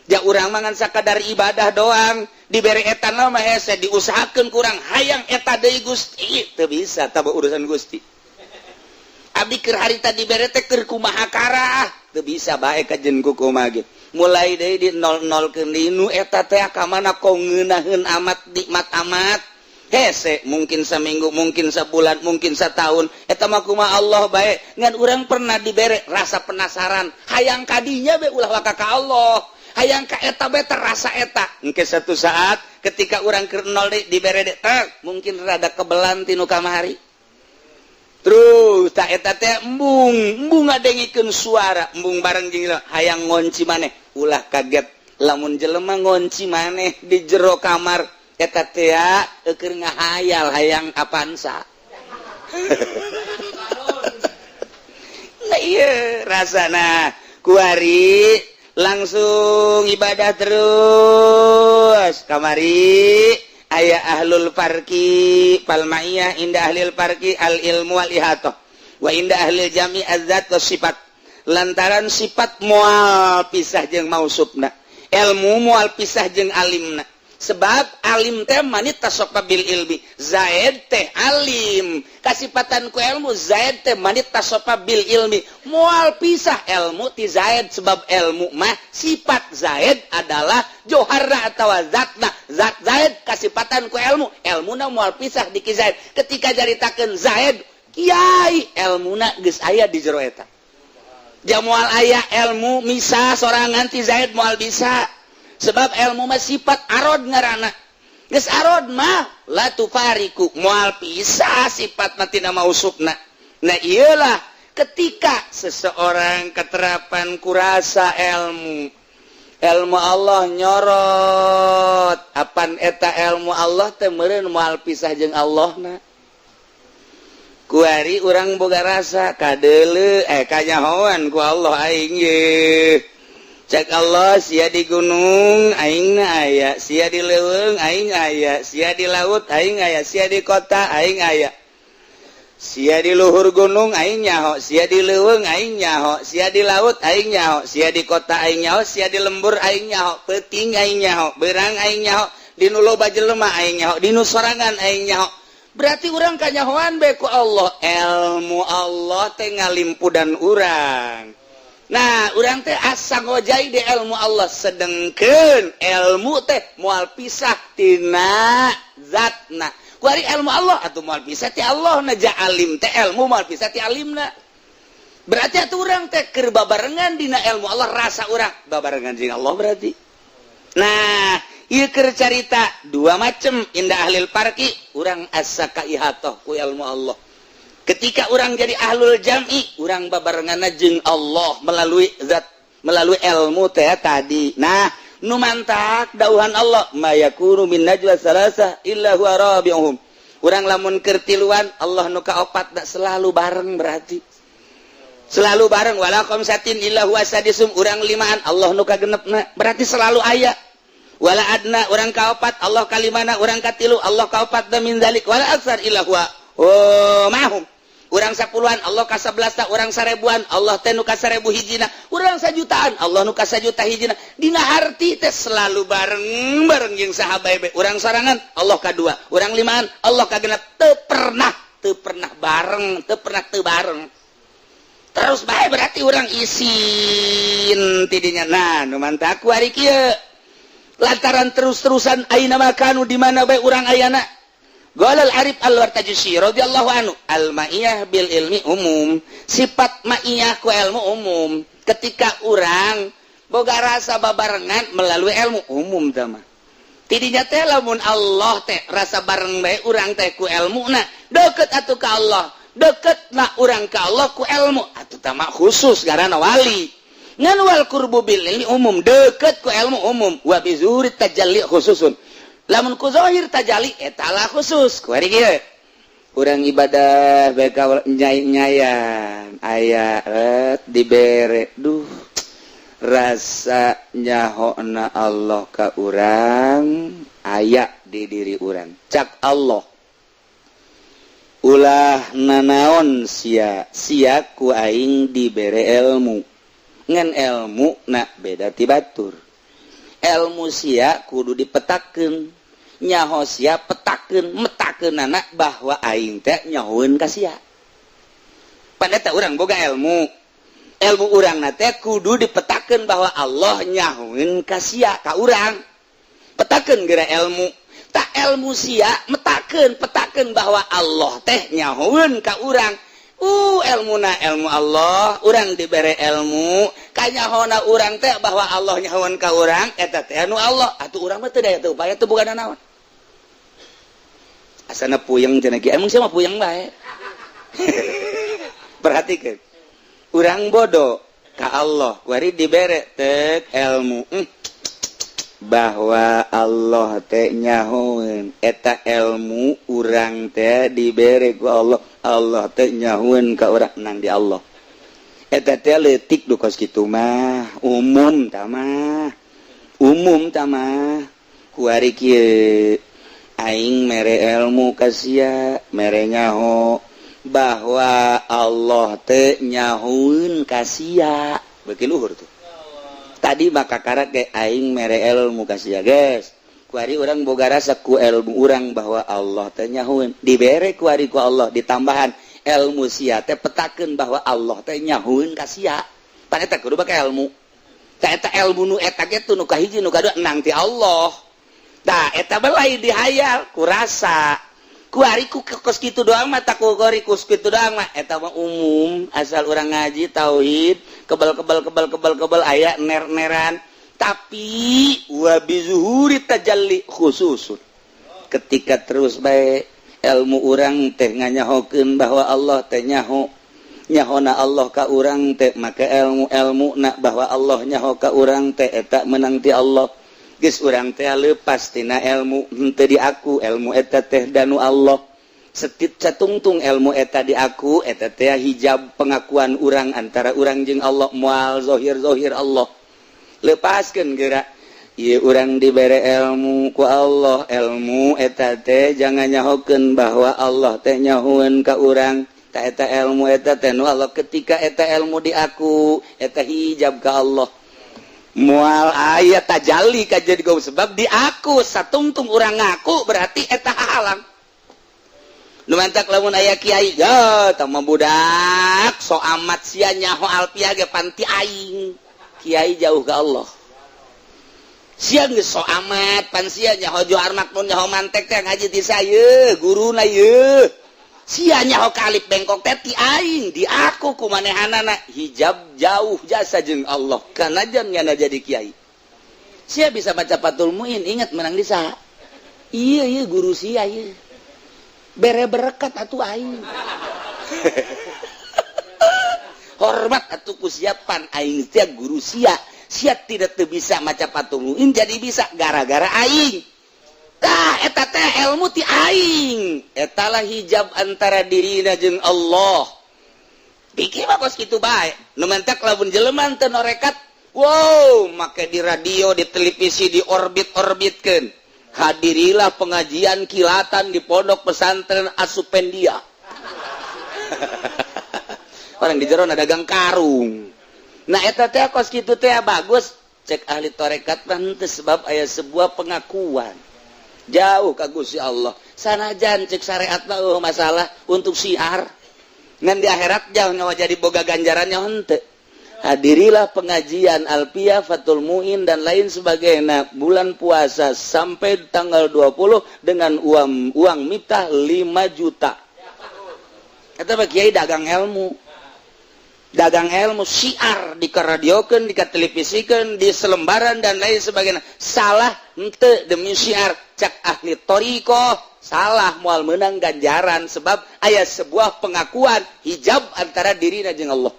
ja urang mah ngan sakadar ibadah doang dibere eta mah hese diusahakeun kurang hayang eta deui Gusti teu bisa tah urusan Gusti abdi keur harita dibere teh keur kumaha karah teu bisa bae kajen kumaha ge mulai deui di 00 ke dinu eta teh ka mana kau ngeunaheun amat nikmat amat hese mungkin seminggu mungkin sebulan mungkin setahun eta mah kumaha Allah bae ngan urang pernah dibere rasa penasaran hayang kadinya be ulah waka ka Allah hayang ka eta be terasa eta engke satu saat ketika urang keur nol dibere mungkin rada kebelan tinu kamari terus tak eta teh embung ngadengikeun suara embung bareng jeung hayang ngonci maneh ulah kaget lamun jelema ngonci maneh di jero kamar eta teh keur ngahayal hayang apansa nah ieu rasana kuari langsung ibadah terus kamari aya ahlul farqi palmaiyah inda ahlil farqi al ilmu wal ihatah wa inda ahlil jami azzat was sifat lantaran sifat moal pisah jeung mausufna ilmu moal pisah jeung alimna sebab alim teh manit tasofa bil ilmi zaid teh alim kasifatan ku ilmu zaid teh manit tasofa bil ilmi moal pisah ilmu ti zaid sebab ilmu mah sifat zaid adalah joharna atau zatna zat zaid kasifatan ku ilmuna moal pisah di ki zaid ketika jaritakeun zaid kiai ilmuna geus aya di jero eta dia moal aya ilmu misa sorangan ti zaid moal bisa sebab ilmu mah sifat arod ngaranna geus arod mah la tufariku moal pisah sifat tina mausufna nah iyalah ketika seseorang keterapan kurasa ilmu Allah nyorot apan eta ilmu Allah teh meureun moal pisah jeung Allahna kuari urang boga rasa kadeuleu kanyahoan ku Allah aing ye cek Allah sia di gunung aingna aya sia di leuweung aing aya sia di laut aing aya sia di kota aing aya sia di luhur gunung aing nyaho sia di leuweung aing nyaho sia di laut aing nyaho sia di kota aing nyaho sia di lembur aing nyaho peuting aing nyaho beurang aing nyaho dinu loba jelema aing nyaho dinu sorangan aing nyaho berarti urang kanyahoan bae ku Allah ilmu Allah teh ngalimpudan urang nah urang teh asa ngojai di ilmu Allah sedengkeun ilmu teh moal pisah tina zatna kuari ilmu Allah atuh moal pisah ti Allah na ja alim teh ilmu moal pisah ti alimna berarti atuh urang teh keur babarengan dina ilmu Allah rasa urang babarengan jeung Allah berarti nah ieu keur carita dua macem inda ahlil farqi urang asa ka ihatah ku ilmu Allah ketika orang jadi ahlul jam'i orang babarenganna jeung Allah melalui zat melalui ilmu teh tadi nah nu mantak dauhan Allah mayakunu min najwa salasa illa huwa rabi'uhum urang lamun keur tiluan Allah nu kaopat da selalu bareng berarti selalu bareng wala khamsatin illa huwa sadisum urang limaan Allah nu kagenepna berarti selalu aya wala adna urang kaopat Allah kalimana urang katilu Allah kaopat da min zalik wala aksar illa huwa mahum urang 10-an Allah ka 11 urang 1000-an Allah teh nu ka 1000 hijina urang 1 jutaan Allah nu ka 1 juta hijina dina harti teh selalu bareng jeung sahabat urang sorangan Allah ka 2 urang 5-an Allah ka 6 teu pernah bareng teu pernah teu bareng terus bae berarti urang isin tidinya nah nu mantap ku ari kieu lantaran terus-terusan aina makanu di mana bae urang ayana Qala al-Arif al-Wartajusi radhiyallahu anhu al-ma'iyah bil ilmi umum sifat ma'iyah ku ilmu umum ketika urang boga rasa babarengan melalui ilmu umum teh mah tidinya teh lamun Allah teh rasa bareng bae urang teh ku ilmuna deukeut atuh ka Allah deuketna urang ka Allah ku ilmu atuh teh mah khusus garana wali ngan wal qurbu bil ilmi umum deukeut ku ilmu umum wa bi zuhuri tajalli khususun lamun ku zahir tajalli eta lah khusus kuari kieu urang ibadah bae ka nyayan aya dibere duh rasa nyahona Allah ka urang aya di diri urang cak Allah ulah nanaon sia ku aing dibere ilmu ngan ilmu na beda ti batur ilmu sia kudu dipetakeun nyaho sia petakeun metakeunana bahwa aing teh nyahoeun ka sia pada teh urang boga ilmu ilmu urang nate kudu dipetakeun bahwa Allah nyahoeun ka sia ka urang. Petakeun geura ilmu. Tak ilmu sia petakeun bahwa Allah teh nyahoeun ka urang. Ilmuna ilmu Allah, urang dibere ilmu, kanyahona urang teh bahwa Allah nyahoeun ka urang, eta teh anu Allah. Atuh urang mah teu daya teu upaya teu boga naon. Asana puyeng cenah kieu, emang sia mah puyeng bae. Perhatikeun. Urang bodoh ka Allah, kuari dibere teu ilmu. Bahwa Allah teh nyahoeun eta ilmu urang teh dibere ku Allah teh nyahoeun ka urang nang di Allah eta teh leutik du kos kitu mah umum tamah kuari kieu aing mere ilmu ka sia mere nyaho bahwa Allah teh nyahoeun ka sia beuki luhur tuh. Tadi maka karak ke aing mere ilmu kasih ya guys. Kuari orang boga rasa ku ilmu orang bahwa Allah teh nyahoeun. Dibere kuari ku Allah ditambahan ilmu sia teh petakeun bahwa Allah teh nyahoeun ka sia. Pan eta kudu bake ilmu. Tah eta ilmu nu eta ge tu nu kahiji nu kadua nang ti Allah. Tah eta belai dihayal ku rasa. Kuari ku kos kitu doang mah tak kuari kus kitu doang mah eta mah umum asal urang ngaji tauhid kebal aya ner-neran tapi wa bizuhuri tajalli khususun ketika terus bae ilmu urang teh nganyahokeun bahwa Allah teh nyahona Allah ka urang teh maka ilmu-ilmuna bahwa Allah nyaho ka urang teh eta menang ti Allah. Geus urang teh leupas tina ilmu henteu di aku ilmu eta teh danu Allah setit catungtung ilmu eta di aku eta teh hijab pengakuan urang antara urang jeung Allah moal zahir Allah lepaskeun geura ieu urang dibere ilmu ku Allah ilmu eta teh jangan nyahokeun bahwa Allah teh nyahoeun ka urang ta eta ilmu eta teh nu Allah ketika eta ilmu di aku eta hijab ka Allah mual ayat tajalli ka jadi gau sebab di aku satungtung urang ngaku berarti eta halang nu mantak lamun aya kiai ya tah budak so amat sia nyaho alpiah ge panti aing kiai jauh ka Allah sia geus so amat pan sia nyaho Johar Makmun nyaho mantek teh ngaji ti saye guruna ye sia nyaho kalip bengkok teh ti aing di aku kumanehanana hijab jauh jasa jeung Allah kanajan nyana jadi kiai sia bisa baca Fathul Muin ingat menang di saha iya guru sia ieu bere berkat atuh aing hormat atuh ku siapan aing teh guru sia tidak teu bisa maca Fathul Muin jadi bisa gara-gara aing. Tah eta teh ilmu ti aing etalah hijab antara dirina jeung Allah pikir mah kos kitu bae nu mentek lamun jelema teu norekat wow make di radio di televisi di orbitkeun hadirilah pengajian kilatan di pondok pesantren Asupendia orang di jero dagang karung nah eta teh kos kitu teh bagus cek ahli tarekat mah henteu sebab aya sebuah pengakuan jauh ka Gusti Allah sanajan cek syariat mah masalah untuk syiar ngan di akhirat jauh nyawa jadi boga ganjarannya henteu hadirilah pengajian alfiah Fathul Muin dan lain sebagainya bulan puasa sampai tanggal 20 dengan uang miftah 5 juta eta mah kiai dagang ilmu syiar dikaradiokeun dikatelevisikeun di selembaran dan lain sebagainya salah henteu demi syiar cak ahli thariqah salah moal meunang ganjaran sebab aya sebuah pengakuan hijab antara dirina jeung Allah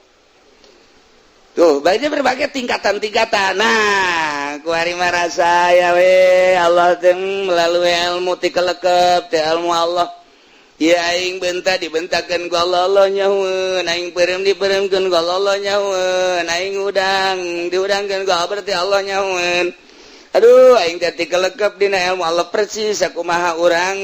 tuh banyak berbagai tingkatan-tingkatan nah kuari marasa ya we Allah teh melalui ilmu ti kelekep ti ilmu Allah ya aing benta dibentakeun ku Allah nyahoeun aing peureum dipereumkeun ku Allah nyahoeun aing udang diudangkeun ku berarti Allah nyahoeun aduh aing teh kelekep dina ilmu Allah persis sakumaha urang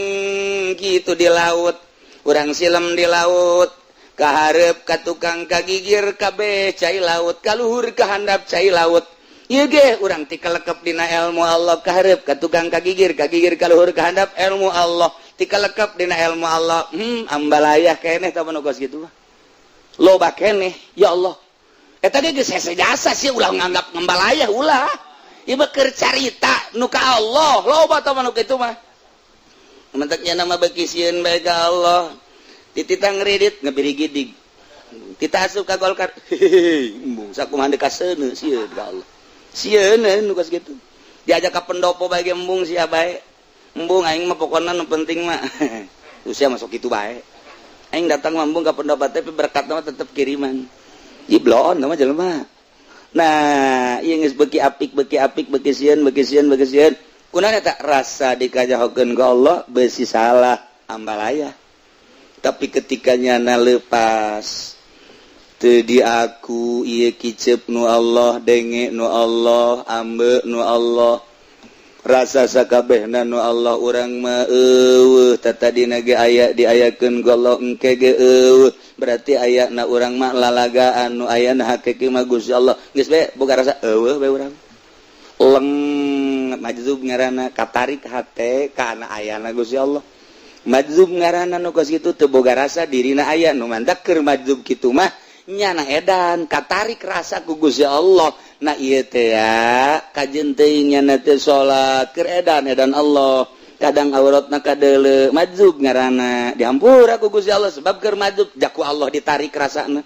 kitu di laut urang silem di laut kahareup ka tukang kagigir kabeh cai laut kaluhur ka handap cai laut ieu ge urang ti kelekep dina ilmu Allah kahareup ka tukang kagigir kaluhur ka handap ilmu Allah tika lekep dina ilmu Allah ambalayah keneh tah nu kos kitu loba keneh ya Allah eta ge geus hese jasa sih ulah nganggap ngembalaya ulah ieu keur carita nu ka Allah loba tah nu kitu mah menteknya nama beki sieun bae ka Allah titita ngredit ngabiri gidig tita asup ka Golkar embung sakumaha deuk ka seuneu sieun ka Allah sieun nu geus kitu diajak ka pendopo bae embung sia bae embung aing mah pokona nu penting mah usia masuk kitu bae aing datang mambung ka pendopo tapi berkatna mah tetep kiriman jiblon nama jelema nah ieu geus beki apik beki sieun kunaon eta rasa dikajahokeun ka Allah beusi salah ambalaya tapi ketika nyana leupas teu di aku ieu kicep nu Allah denge nu Allah ambe nu Allah rasa sakabehna nu Allah urang mah eueuh tatadina ge aya diayakeun ku Allah engke ge eueuh berarti ayana urang mah lalagaan nu ayana hakiki mah Gusti Allah geus bae boga rasa eueuh bae urang leng majzub ngaranna katarik hate kana ayana Gusti Allah majzub ngaranna nu kos kitu teu boga rasa dirina aya nu mandak keur majzub kitu mah nyana edan katarik rasa ku Gusti Allah nah ieu teh ya kajeun teuing nyana teh salat keur edan Allah kadang auratna kadeuleu majzub ngaranna dihampura ku Gusti Allah sebab keur majzub jaku Allah ditarik rasana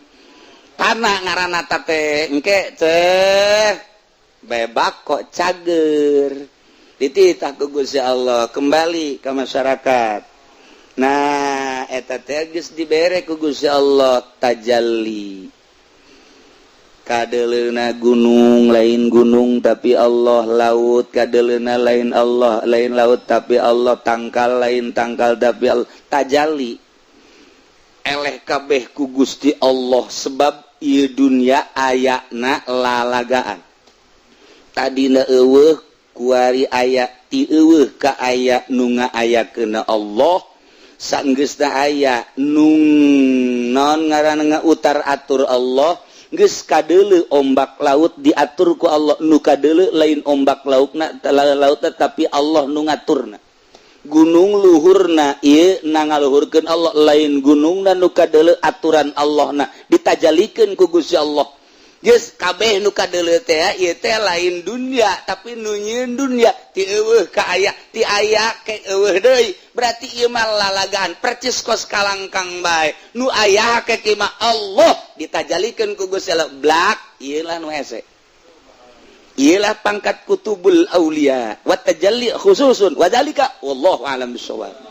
karena ngaranna teh engke teh bebak kok cager dititah ku Gusti Allah kembali ke masyarakat nah eta teh geus dibere ku Gusti Allah tajalli kadeleuna gunung lain gunung tapi Allah laut kadeleuna lain Allah lain laut tapi Allah tangkal lain tangkal tapi Allah tajalli eleh kabeh ku Gusti Allah sebab ieu dunya ayana lalagaan tadina eueuh kuari aya ti eueuh ka aya nu ngaayakeun Allah sanggeusna aya nung naon ngaranna ngautar atur Allah geus kadeuleu ombak laut diatur ku Allah nu kadeuleu lain ombak lautna tapi Allah nu ngaturna gunung luhurna ieu nangaluhurkeun Allah lain gunungna nu kadeuleu aturan Allahna ditajalikeun ku Gusti Allah geus kabeh nu kadeuleu teh ieu teh lain dunya tapi nu nyieun dunya ti eueuh ka aya ti aya ke eueuh deui berarti ieu mah lalagaan percis kos kalangkang bae nu aya ke mah Allah ditajalikeun ku Gusti Allah blak ieu lah nu hese ieu lah pangkat kutubul aulia wa tajalli khususun wa zalika wallahu a'lam bissawab.